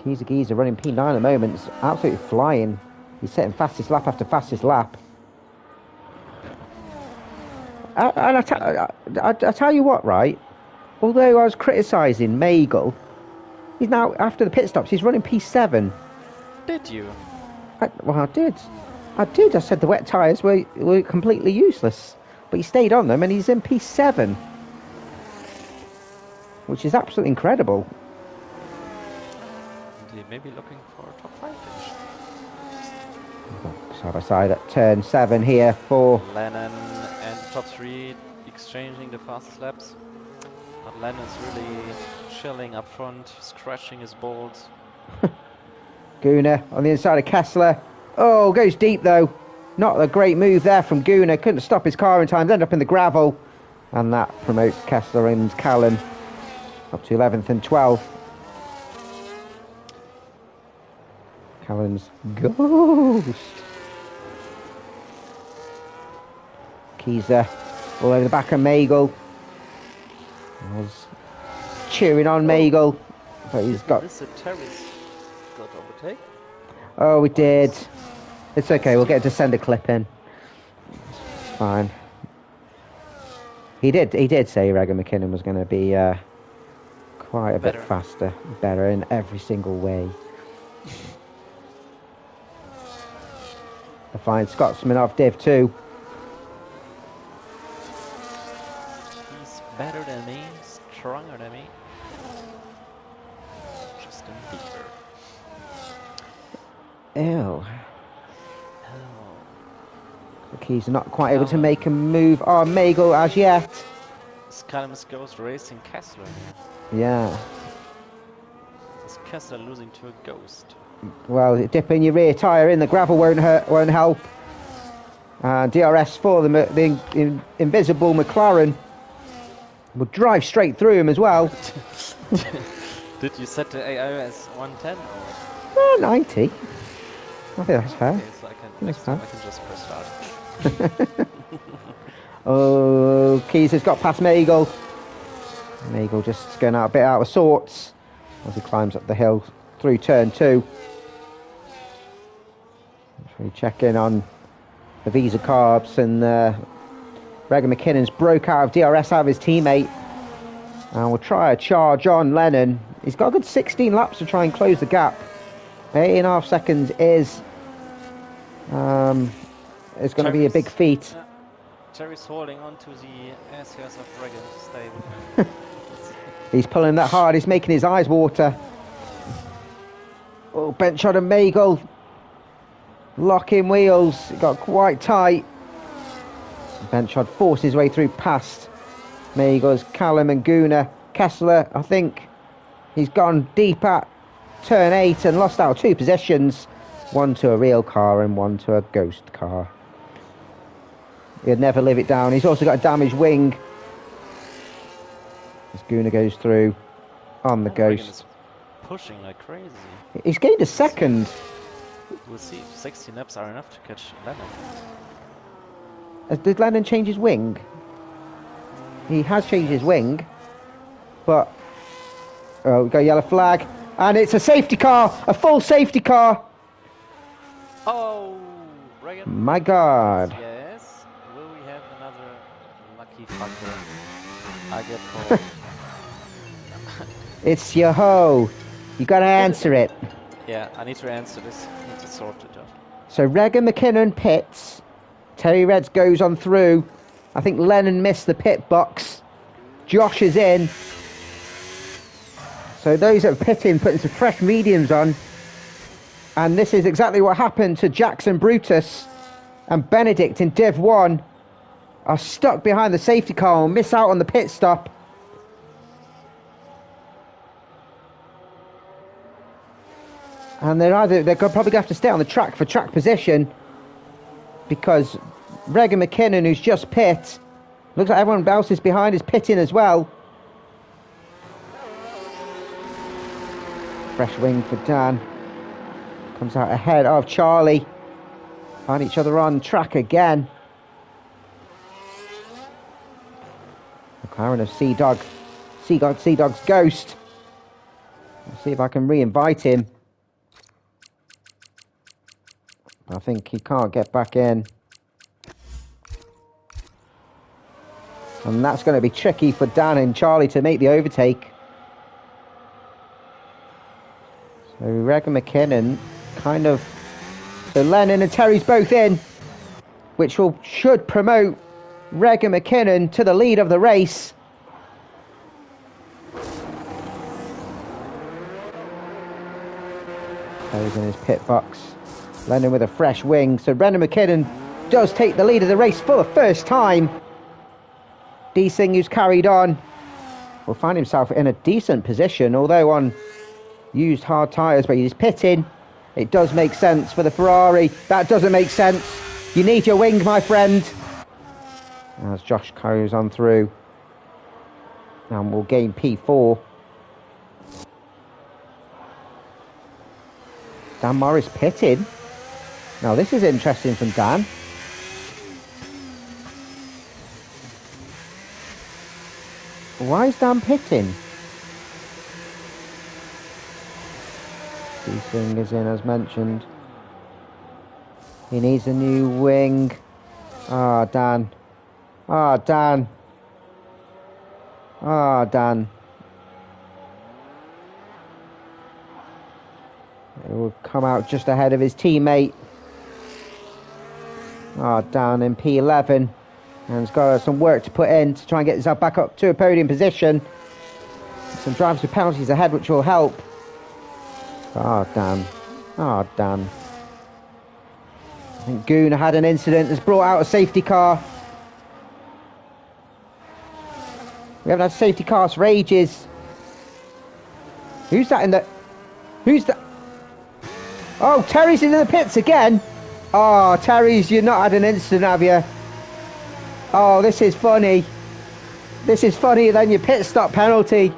Giza running P9 at the moment. It's absolutely flying. He's setting fastest lap after fastest lap. And I tell you what, right? Although I was criticising Magel, he's now, after the pit stops, he's running P7. Did you? I did. I said the wet tyres were completely useless. But he stayed on them and he's in P7. Which is absolutely incredible. Maybe looking for a top 5 finish. Side by side at turn 7 here for Lennon and top 3 exchanging the fastest laps. But Lennon's really chilling up front, scratching his balls. Gunnar on the inside of Kessler. Oh, goes deep though. Not a great move there from Gunnar. Couldn't stop his car in time. Ended up in the gravel. And that promotes Kessler and Callum up to 11th and 12th. Callum's ghost. Kiesa all over the back of Magel. Was cheering on Magel, but he's got. Terry's got overtake. Oh, we did. It's okay. We'll get to send a clip in. It's fine. He did say Regan McKinnon was going to be quite a bit faster, better in every single way. The fine Scotsman off Div 2. He's better than me, stronger than me. Justin Bieber. Ew. He's not quite able to make a move on Magel as yet. Callum's Ghost racing Kessler. Yeah. Is Kessler losing to a Ghost? Well, dipping your rear tyre in the gravel won't help. DRS for the invisible McLaren will drive straight through him as well. Did you set the AI as 110 or? 90. I think that's fair. Okay, so next time I can just press start. Oh, Keys has got past Magel. Magel just going out a bit out of sorts as he climbs up the hill through turn 2. So we check in on the Visa Carbs, and Regan McKinnon's broke out of DRS out of his teammate. And we'll try a charge on Lennon. He's got a good 16 laps to try and close the gap. 8.5 seconds is going to be a big feat. Yeah. Terry's holding on to the airs of Regan to stay with him. He's pulling that hard. He's making his eyes water. Oh, bench shot of Magel. Locking wheels. It got quite tight. Bench shot forced his way through past Magel's Callum and Gunnar. Kessler, I think he's gone deep at turn 8 and lost out 2 positions. One to a real car and one to a ghost car. He'd never live it down. He's also got a damaged wing. As Gunnar goes through on the Ghost. Is pushing like crazy. He's gained a second. We'll see if 16 laps are enough to catch Lennon. Did Lennon change his wing? He has changed his wing. But... oh, we got a yellow flag. And it's a safety car! A full safety car! Oh! Regan. My God. Yes. Will we have another lucky factor? I get called. It's your ho. You gotta answer it. Yeah, I need to answer this. I need to sort it out. So Regan McKinnon pits. Terry Reds goes on through. I think Lennon missed the pit box. Josh is in. So those that are pitting, putting some fresh mediums on. And this is exactly what happened to Jackson Brutus and Benedict in Div 1. Are stuck behind the safety car and miss out on the pit stop. And they're probably going to have to stay on the track for track position, because Regan McKinnon, who's just pit, looks like everyone else is behind, is pitting as well. Fresh wing for Dan. Comes out ahead of Charlie. Find each other on track again. McLaren of Sea-Dog's Ghost. I'll see if I can re-invite him. I think he can't get back in. And that's going to be tricky for Dan and Charlie to make the overtake. So Regan McKinnon kind of... So Lennon and Terry's both in, which should promote Regan McKinnon to the lead of the race. Terry's in his pit box. Lennon with a fresh wing. So Brendan McKinnon does take the lead of the race for the first time. D-Sing, who's carried on, will find himself in a decent position, although on used hard tyres, but he's pitting. It does make sense for the Ferrari. That doesn't make sense. You need your wing, my friend. As Josh goes on through. And we'll gain P4. Dan Morris pitting. Now this is interesting from Dan. Why is Dan pitting? D-Sing is in as mentioned. He needs a new wing. Ah, Dan. Ah, Dan. Ah, Dan. It will come out just ahead of his teammate. Ah, Dan in P11. And he's got some work to put in to try and get himself back up to a podium position. Some drivers with penalties ahead, which will help. Ah, Dan. Ah, Dan. I think Goon had an incident that's brought out a safety car. We haven't had safety cars for ages. Who's that in the... Who's that? Oh, Terry's in the pits again. Oh, Terry's, you've not had an incident, have you? Oh, this is funny. This is funnier than your pit stop penalty.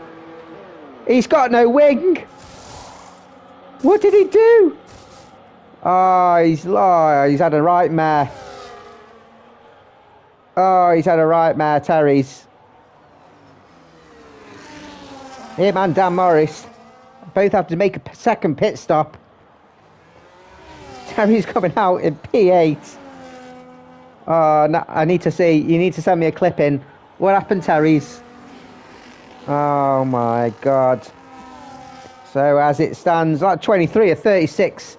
He's got no wing. What did he do? Oh, he's had a nightmare. Oh, he's had a nightmare, Terry's. Him and Dan Morris both have to make a second pit stop. Terry's coming out in P8. Oh, no, I need to see. You need to send me a clip in. What happened, Terry's? Oh my God. So as it stands, like 23 or 36.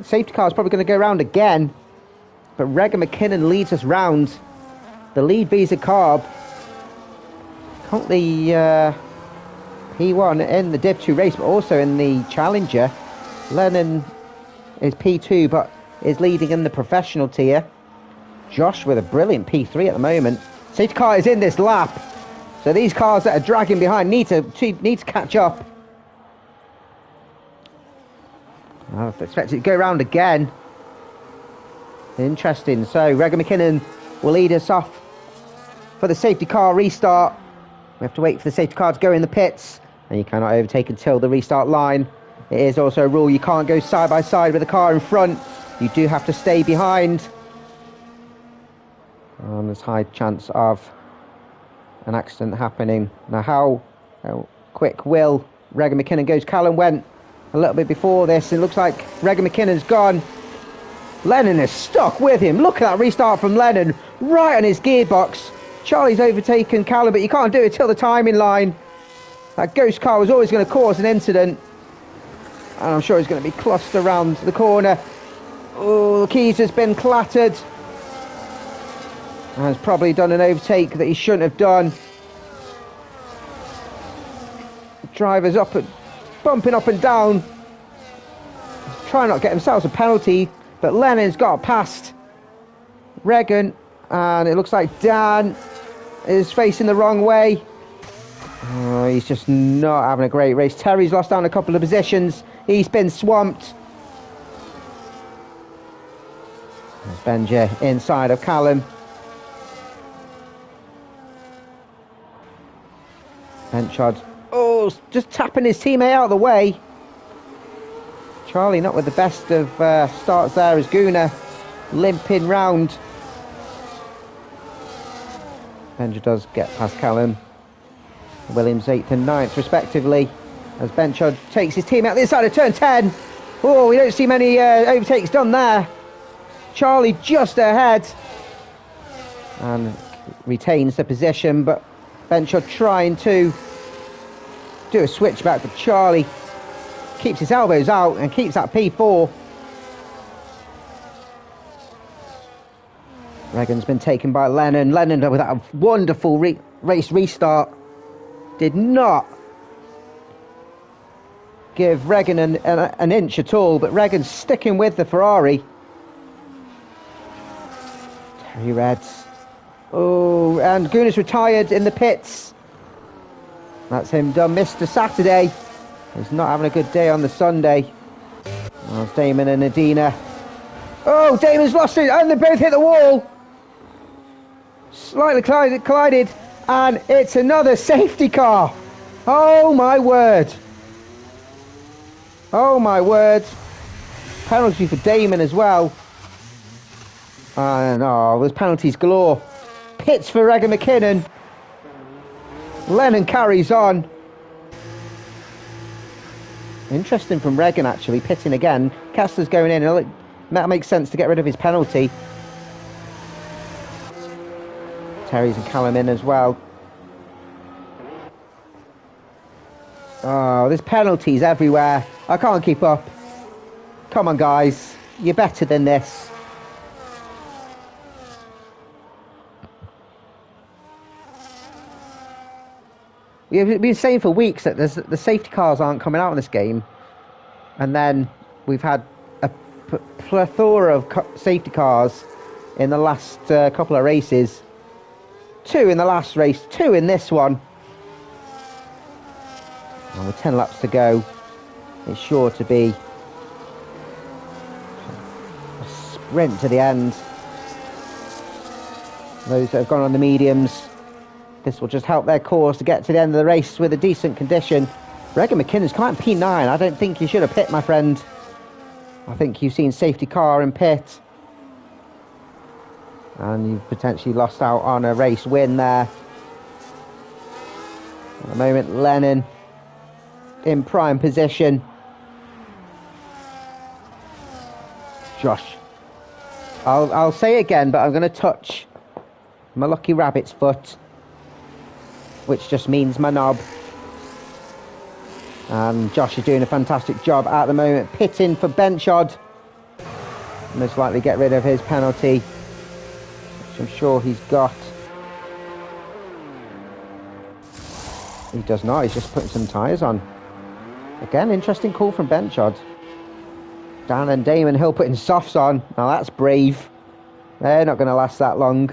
Safety car is probably going to go round again. But Regan McKinnon leads us round. The lead Visa Carb. Currently P1 in the Div 2 race, but also in the Challenger. Lennon is P2, but is leading in the professional tier. Josh with a brilliant P3 at the moment. Safety car is in this lap. So these cars that are dragging behind need to catch up. I expect it to go round again. Interesting. So Regan McKinnon will lead us off for the safety car restart. We have to wait for the safety car to go in the pits, and you cannot overtake until the restart line. It is also a rule you can't go side by side with the car in front. You do have to stay behind. And there's high chance of an accident happening. Now how quick will Regan McKinnon goes? Callum went a little bit before this. It looks like Regan McKinnon's gone. Lennon is stuck with him. Look at that restart from Lennon, right on his gearbox. Charlie's overtaken Callum, but you can't do it till the timing line. That ghost car was always going to cause an incident. And I'm sure he's going to be clustered around the corner. Oh, the keys has been clattered. And has probably done an overtake that he shouldn't have done. The driver's up and bumping up and down. Trying not to get themselves a penalty, but Lennon's got past Regan, and it looks like Dan is facing the wrong way. Oh, he's just not having a great race. Terry's lost down a couple of positions. He's been swamped. There's Benji inside of Callum. Benchard. Oh, just tapping his teammate out of the way. Charlie not with the best of starts there as Guna limping round. Benji does get past Callum. Williams 8th and 9th respectively as Benchard takes his team out the inside of turn 10. Oh, we don't see many overtakes done there. Charlie just ahead and retains the position, but Benchard trying to do a switchback, but Charlie keeps his elbows out and keeps that P4. Regan's been taken by Lennon. Lennon with that wonderful race restart did not give Regan an inch at all, but Regan's sticking with the Ferrari. Terry Reds. Oh, and Guna's retired in the pits. That's him done. Mr. Saturday. He's not having a good day on the Sunday. Well, Damon and Adina. Oh, Damon's lost it, and they both hit the wall. Slightly collided, and it's another safety car. Oh my word. Oh my word. Penalty for Damon as well. And oh, there's penalties galore. Pits for Regan McKinnon. Lennon carries on. Interesting from Regan actually, pitting again. Kessler's going in. That makes sense to get rid of his penalty. Terry's and Callum in as well. Oh, there's penalties everywhere. I can't keep up. Come on, guys. You're better than this. We've been saying for weeks that the safety cars aren't coming out in this game. And then we've had a plethora of safety cars in the last couple of races. 2 in the last race, 2 in this one. And with 10 laps to go, it's sure to be a sprint to the end. Those that have gone on the mediums, this will just help their cause to get to the end of the race with a decent condition. Regan McKinnon's quite P9. I don't think you should have pit, my friend. I think you've seen safety car and pit. And you've potentially lost out on a race win there. At the moment, Lennon in prime position. Josh. I'll say it again, but I'm going to touch my lucky rabbit's foot, which just means my knob. And Josh is doing a fantastic job at the moment, pitting for Benchard. Most likely get rid of his penalty, which I'm sure he's got. He does not, he's just putting some tyres on. Again, interesting call from Benchard. Dan and Damon Hill putting softs on. Now that's brave. They're not going to last that long.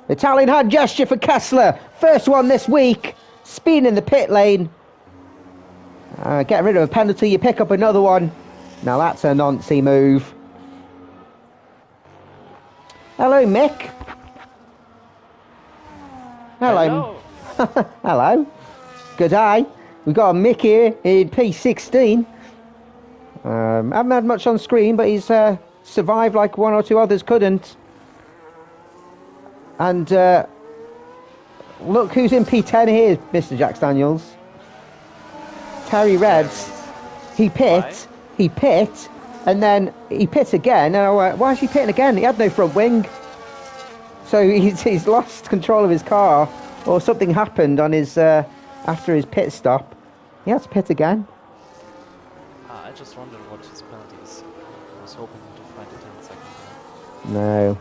Italian hand gesture for Kessler. First one this week. Speed in the pit lane. Get rid of a penalty, you pick up another one. Now that's a Nancy move. Hello, Mick. Hello. Hello. Good day. We've got a Mick here in P16. Haven't had much on screen, but he's survived like one or two others couldn't. And look who's in P10 here, Mr. Jack Daniels. Terry Reds. He pit, and then he pit again. And I went, why is he pitting again? He had no front wing. So he's lost control of his car, or something happened on his after his pit stop. He has to pit again. I just wondered what his penalty is. I was hoping to find it in a second. No.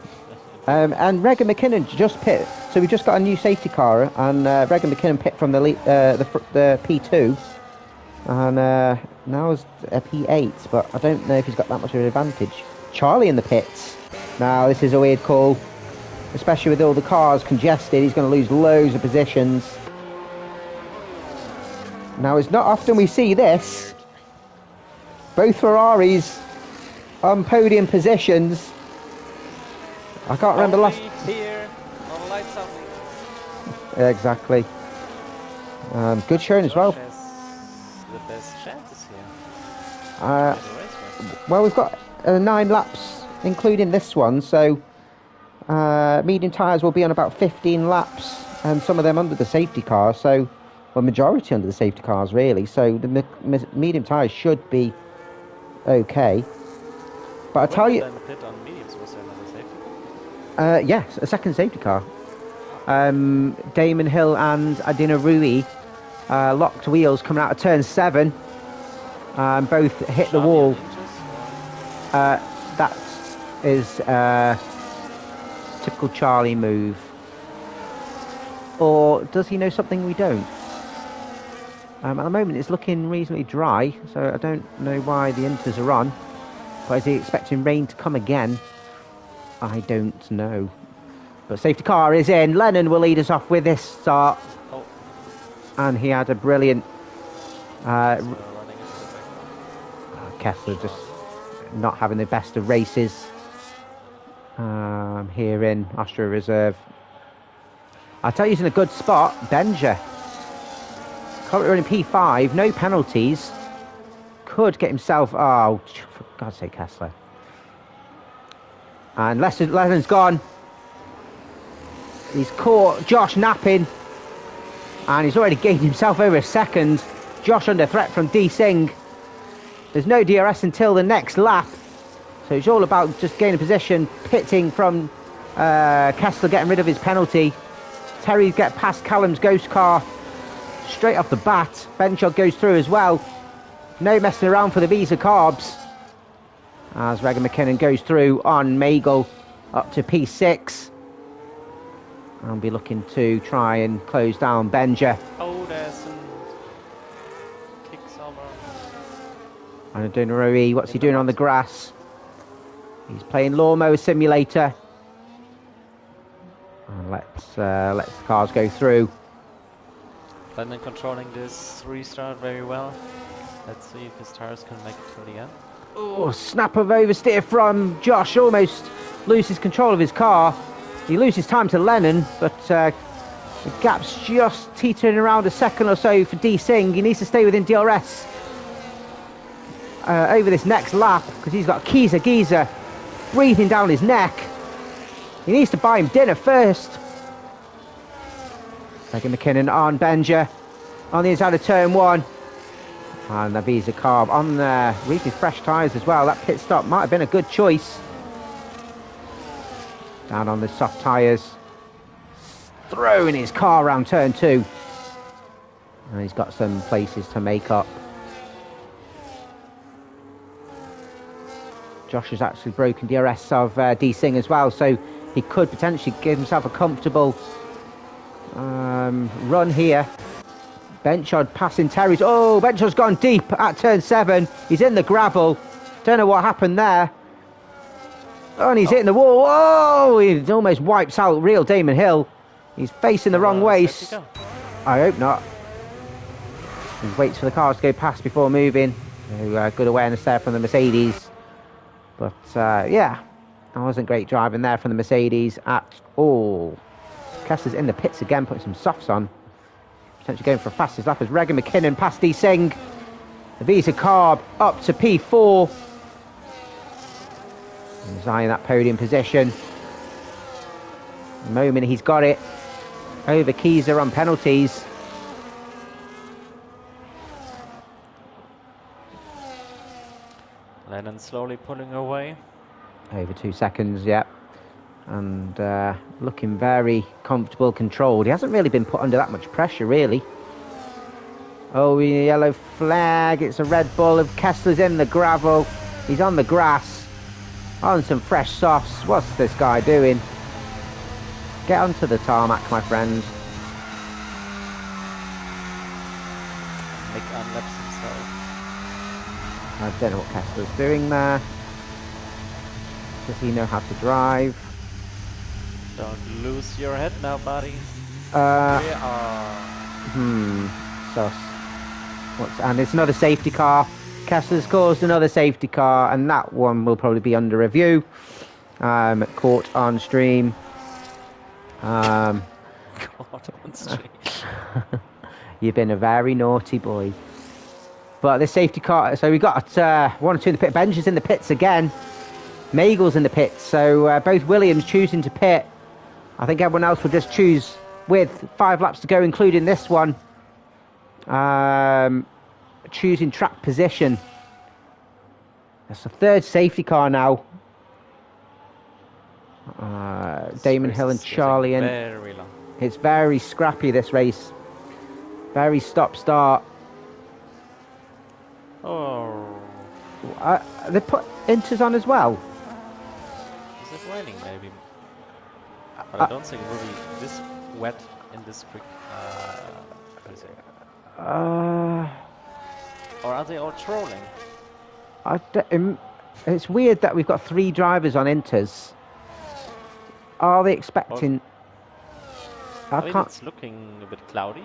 And Regan McKinnon just pit. So we just got a new safety car, and Regan McKinnon pit from the P2, and now is a P8. But I don't know if he's got that much of an advantage. Charlie in the pits. Now this is a weird call. especially with all the cars congested. He's going to lose loads of positions. Now, it's not often we see this. Both Ferraris on podium positions. I can't remember last... Here, all the lights out. Exactly. Good showing as well. The best chances here. Well, we've got 9 laps, including this one, so medium tyres will be on about 15 laps, and some of them under the safety car, so, well, majority under the safety cars, really, so the medium tyres should be okay. But I tell you... The pit on mediums, was there another safety? Yes, a second safety car. Damon Hill and Adina Rui locked wheels coming out of turn 7. Both hit the wall. That is a typical Charlie move. Or does he know something we don't? At the moment it's looking reasonably dry, so I don't know why the inters are on. But is he expecting rain to come again? I don't know. But safety car is in. Lennon will lead us off with this start. Oh. And he had a brilliant... Kessler just not having the best of races here in Austria Reserve. I'll tell you, he's in a good spot. Benja. Currently running P5. No penalties. Could get himself... Oh, for God's sake, Kessler. And Lennon's gone. He's caught Josh napping. And he's already gained himself over a second. Josh under threat from D Singh. There's no DRS until the next lap. So it's all about just gaining position, pitting from Kessler, getting rid of his penalty. Terry get past Callum's ghost car straight off the bat. Benchot goes through as well. No messing around for the Visa Carbs. As Regan McKinnon goes through on Magel up to P6. I'll be looking to try and close down Benja. Oh, there's some kicks over. And Adonarui, what's he doing on the grass? He's playing Lawnmower Simulator. And let's the cars go through. Lennon controlling this restart very well. Let's see if his tires can make it to the end. Oh, snap of oversteer from Josh. Almost loses control of his car. He loses time to Lennon, but the gap's just teetering around a second or so for D Singh. He needs to stay within DRS over this next lap, because he's got Geezer breathing down his neck. He needs to buy him dinner first. Megan McKinnon on Benja on the inside of turn 1. And the Visa Carb on there, reefing fresh tyres as well. That pit stop might have been a good choice. Down on the soft tyres, throwing his car around turn 2. And he's got some places to make up. Josh has actually broken DRS of D Singh as well, so he could potentially give himself a comfortable run here. Benchard passing Terry's. Oh, Benchard's gone deep at turn 7. He's in the gravel. Don't know what happened there. Oh, and he's hitting the wall. Oh, he almost wipes out real Damon Hill. He's facing the wrong way. I hope not. He waits for the cars to go past before moving. So, good awareness there from the Mercedes. But, yeah, that wasn't great driving there from the Mercedes at all. Kessler's in the pits again, putting some softs on. Potentially going for a fastest lap as Regan McKinnon past D Singh. The Visa Carb up to P4. He's eyeing that podium position. The moment he's got it. Over Keyser on penalties. Lennon slowly pulling away. Over 2 seconds, yep. And looking very comfortable, controlled. He hasn't really been put under that much pressure, really. Oh, yellow flag. It's a Red Bull. Kessler's in the gravel. He's on the grass. On some fresh softs. What's this guy doing? Get onto the tarmac, my friends. Nick unlaps himself. I don't know what Kessler's doing there. Does he know how to drive? Don't lose your head now, buddy. Sus. And it's another safety car. Kessler's caused another safety car, and that one will probably be under review. Caught on stream. Caught on stream. You've been a very naughty boy. But this safety car, so we got 1 or 2 in the pit. Benj is in the pits again. Magel's in the pits. So both Williams choosing to pit. I think everyone else will just choose with 5 laps to go, including this one. Choosing track position. That's the 3rd safety car now. Damon Hill and Charlie. And very long. it's very scrappy, this race. Very stop-start. Oh. They put inters on as well. Is it raining, maybe? But I don't think it will be this wet in this quick. What is it? Or are they all trolling? It's weird that we've got 3 drivers on inters. Are they expecting? I mean, it's looking a bit cloudy.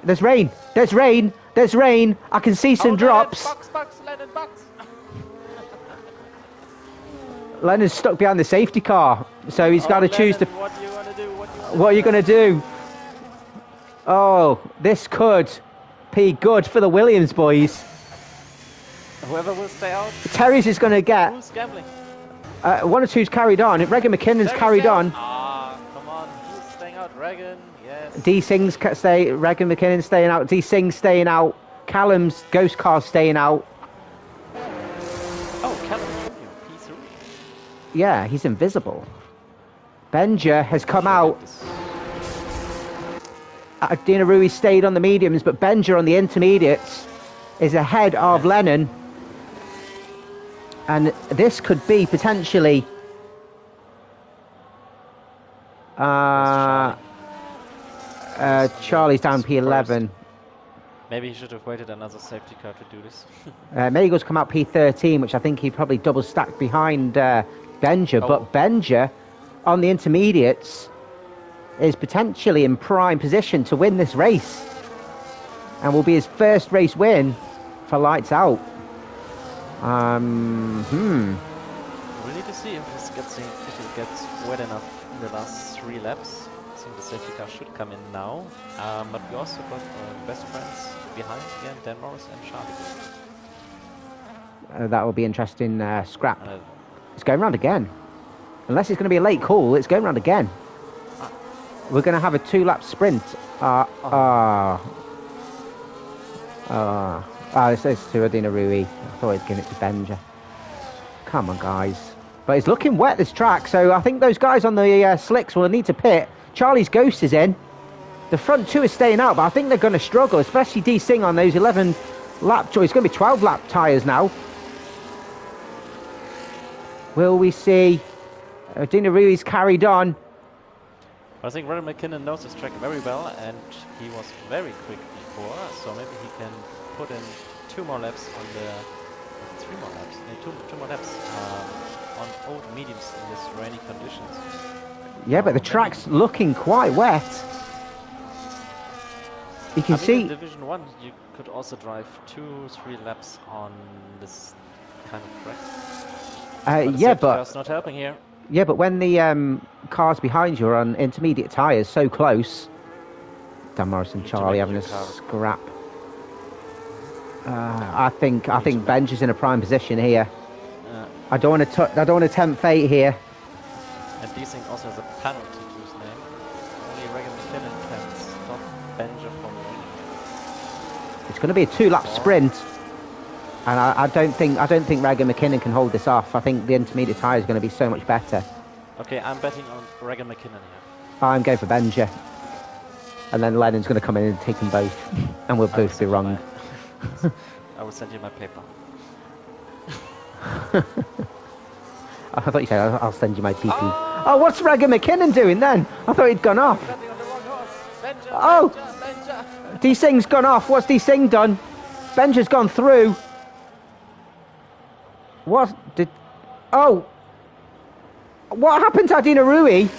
There's rain. There's rain. There's rain. I can see some drops. Lennon, box. Lennon's stuck behind the safety car, so he's got to choose to. What do you want to do? What are you going to do? Oh, this could be good for the Williams boys. Whoever will stay out. Terry's is going to get. Who's gambling? 1 or 2's carried on. Regan McKinnon's carried on. Ah, come on. Who's staying out? Regan, yes. D Singh's Regan McKinnon staying out. D Singh's staying out. Callum's ghost car staying out. Oh, Callum, P3. Yeah, he's invisible. Benja has come out. Dina Rui stayed on the mediums, but Benja on the intermediates is ahead of Lennon. And this could be potentially Charlie's down P11. Maybe he should have waited another safety car to do this. Magel's come out P13, which I think he probably double stacked behind Benja. But Benja on the intermediates is potentially in prime position to win this race, and will be his first race win for Lights Out. We'll need to see if it gets wet enough in the last 3 laps. I think the safety car should come in now. But we also got best friends behind again, Dan Morris and Charlie. That will be interesting. Scrap. It's going round again. Unless it's going to be a late call, it's going round again. We're going to have a 2-lap sprint. This is to Adina Rui. I thought he'd give it to Benja. Come on, guys. But it's looking wet, this track, so I think those guys on the slicks will need to pit. Charlie's Ghost is in. The front 2 is staying out, but I think they're going to struggle, especially D Singh on those 11-lap... It's going to be 12-lap tyres now. Will we see... Adina Rui's carried on. I think Rory McKinnon knows this track very well, and he was very quick before, so maybe he can put in 2 more laps on the 3 more laps, 2 more laps on old mediums in this rainy conditions. Yeah, but the track's looking quite wet. You can see in Division 1 you could also drive 2-3 laps on this kind of track. Yeah, but that's not helping here. Yeah, but when the cars behind you are on intermediate tyres so close, Dan Morris and Charlie having a scrap. I think Benj is in a prime position here. I don't want to tempt fate here. And D Singh also has a penalty to his name. Only Regan McKinnon can stop Benj from winning. It's going to be a 2-lap sprint, and I don't think Regan McKinnon can hold this off. I think the intermediate tyre is going to be so much better. Okay, I'm betting on Regan McKinnon here. I'm going for Benja. And then Lennon's going to come in and take them both. And we'll both be wrong. I will send you my paper. I thought you said I'll send you my PP. Oh, what's Regan McKinnon doing then? I thought he'd gone off. Benja. D Singh's gone off. What's D Singh done? Benja's gone through. What happened to Adina Rui?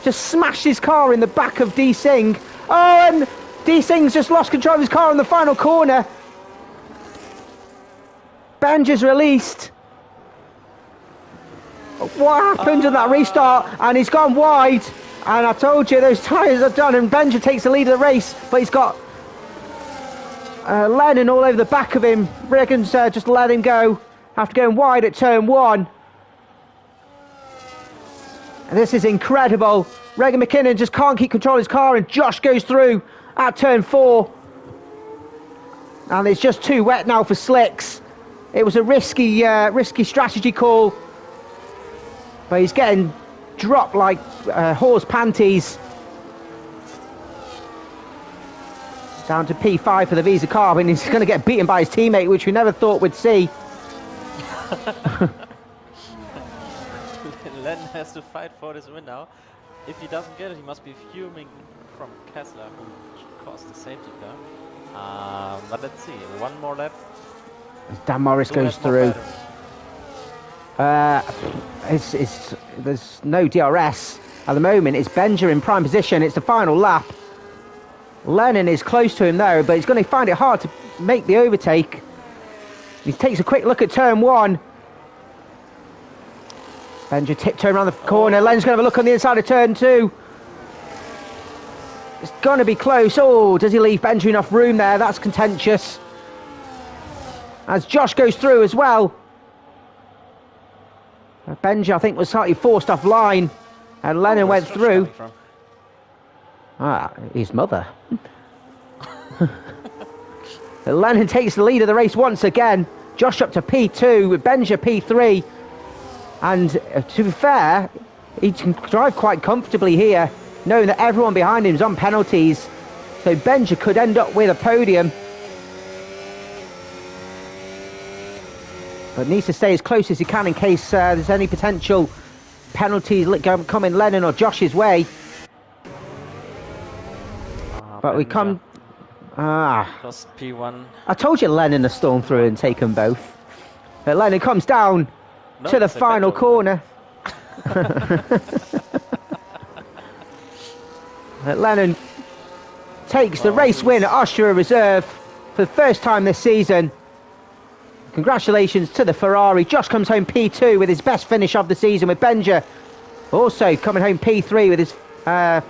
just smashed his car in the back of D Singh. Oh, and D Singh's just lost control of his car in the final corner. Benja's released. What happened in that restart? And he's gone wide. And I told you those tyres are done. And Benja takes the lead of the race, but he's got Lennon all over the back of him. Regan's just let him go after going wide at turn 1. And this is incredible. Regan McKinnon just can't keep control of his car, and Josh goes through at turn 4. And it's just too wet now for slicks. It was a risky strategy call, but he's getting dropped like horse panties. Down to P5 for the Visa car, and he's going to get beaten by his teammate, which we never thought we'd see. Lennon has to fight for this win now. If he doesn't get it, he must be fuming from Kessler, who caused the safety car. But let's see, one more lap. Dan Morris goes through. There's no DRS at the moment. It's Benja in prime position. It's the final lap. Lennon is close to him though, but he's going to find it hard to make the overtake. He takes a quick look at turn 1. Benja tiptoe around the corner. Lennon's going to have a look on the inside of turn 2. It's going to be close. Oh, does he leave Benja enough room there? That's contentious. As Josh goes through as well. Benja, I think, was slightly forced off line. And Lennon went through. His mother. Lennon takes the lead of the race once again. Josh up to P2 with Benja P3. And to be fair, he can drive quite comfortably here, knowing that everyone behind him is on penalties. So Benja could end up with a podium. But needs to stay as close as he can in case there's any potential penalties coming Lennon or Josh's way. But we come... Just P1. I told you Lennon has stormed through and taken both. But Lennon comes down to the final corner. Lennon takes the race win at Austria Reserve for the first time this season. Congratulations to the Ferrari. Josh comes home P2 with his best finish of the season, with Benja also coming home P3 with his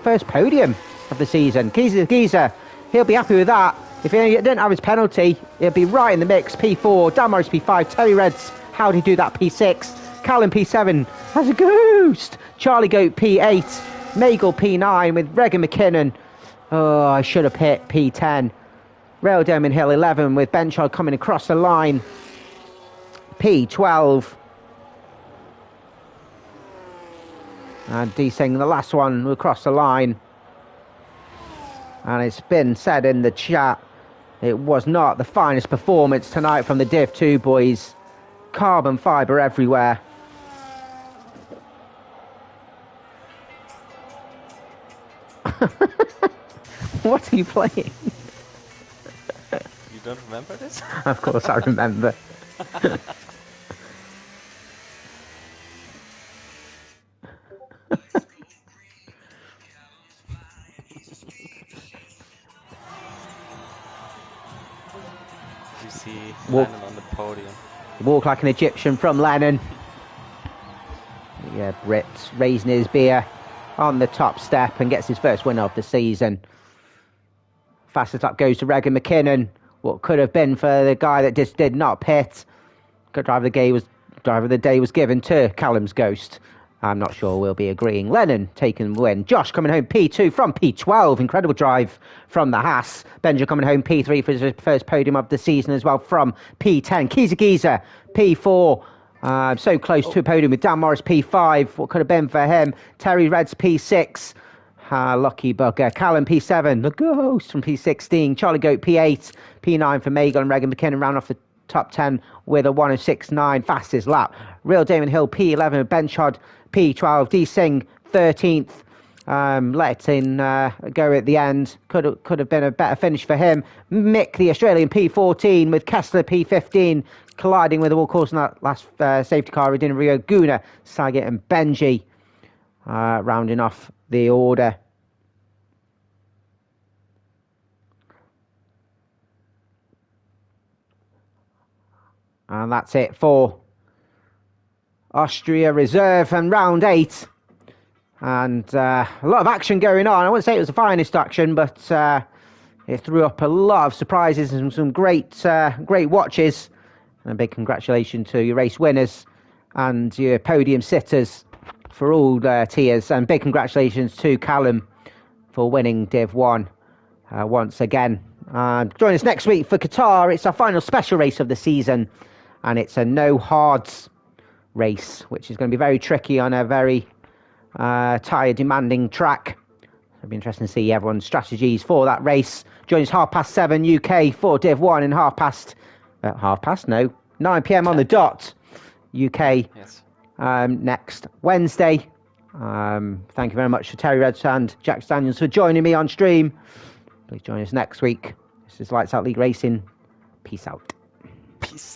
first podium of the season. Geezer, he'll be happy with that. If he didn't have his penalty, he'll be right in the mix. P4, Dan Morris P5, Terry Reds, how'd he do that? P6, Callum P7, has a ghost. Charlie Goat P8, Magel P9 with Regan McKinnon. Oh, I should have hit P10. Rail Doman Hill 11 with Benchard coming across the line. P12. And D-Sing, the last one, across the line. And it's been said in the chat, it was not the finest performance tonight from the Div 2 boys. Carbon fibre everywhere. What are you playing? You don't remember this? Of course I remember. You see Lennon on the podium. Walk like an Egyptian from Lennon. Yeah, Brit's raising his beer on the top step and gets his first win of the season. Fastest lap goes to Regan McKinnon. What could have been for the guy that just did not pit. Driver of the day was given to Callum's Ghost. I'm not sure we'll be agreeing. Lennon taking the win. Josh coming home P2 from P12. Incredible drive from the Haas. Benja coming home P3 for his first podium of the season as well from P10. Geezer P4. So close to a podium with Dan Morris P5. What could have been for him? Terry Reds P6. Lucky bugger. Callum P7. The Ghost from P16. Charlie Goat P8. P9 for Magel and Regan McKinnon round off the top 10 with a 1:06.9 fastest lap. Real Damon Hill P11. Benchard P12. D-Sing 13th. Let in go at the end. Could have been a better finish for him. Mick, the Australian, P14 with Kessler P15 colliding with the wall course in that last safety car. Rio Guna, Saget and Benji rounding off the order. And that's it for Austria Reserve and round 8. And a lot of action going on. I wouldn't say it was the finest action, but it threw up a lot of surprises and some great watches. And a big congratulations to your race winners and your podium sitters for all tiers. And big congratulations to Callum for winning Div 1 once again. Join us next week for Qatar. It's our final special race of the season. And it's a no hards race, which is going to be very tricky on a very tyre demanding track. It'll be interesting to see everyone's strategies for that race. Join us 7:30 UK for Div 1 and 9 PM on the dot UK next Wednesday. Thank you very much to Terry Reds and Jack Daniels for joining me on stream. Please join us next week. This is Lights Out League Racing. Peace out. Peace.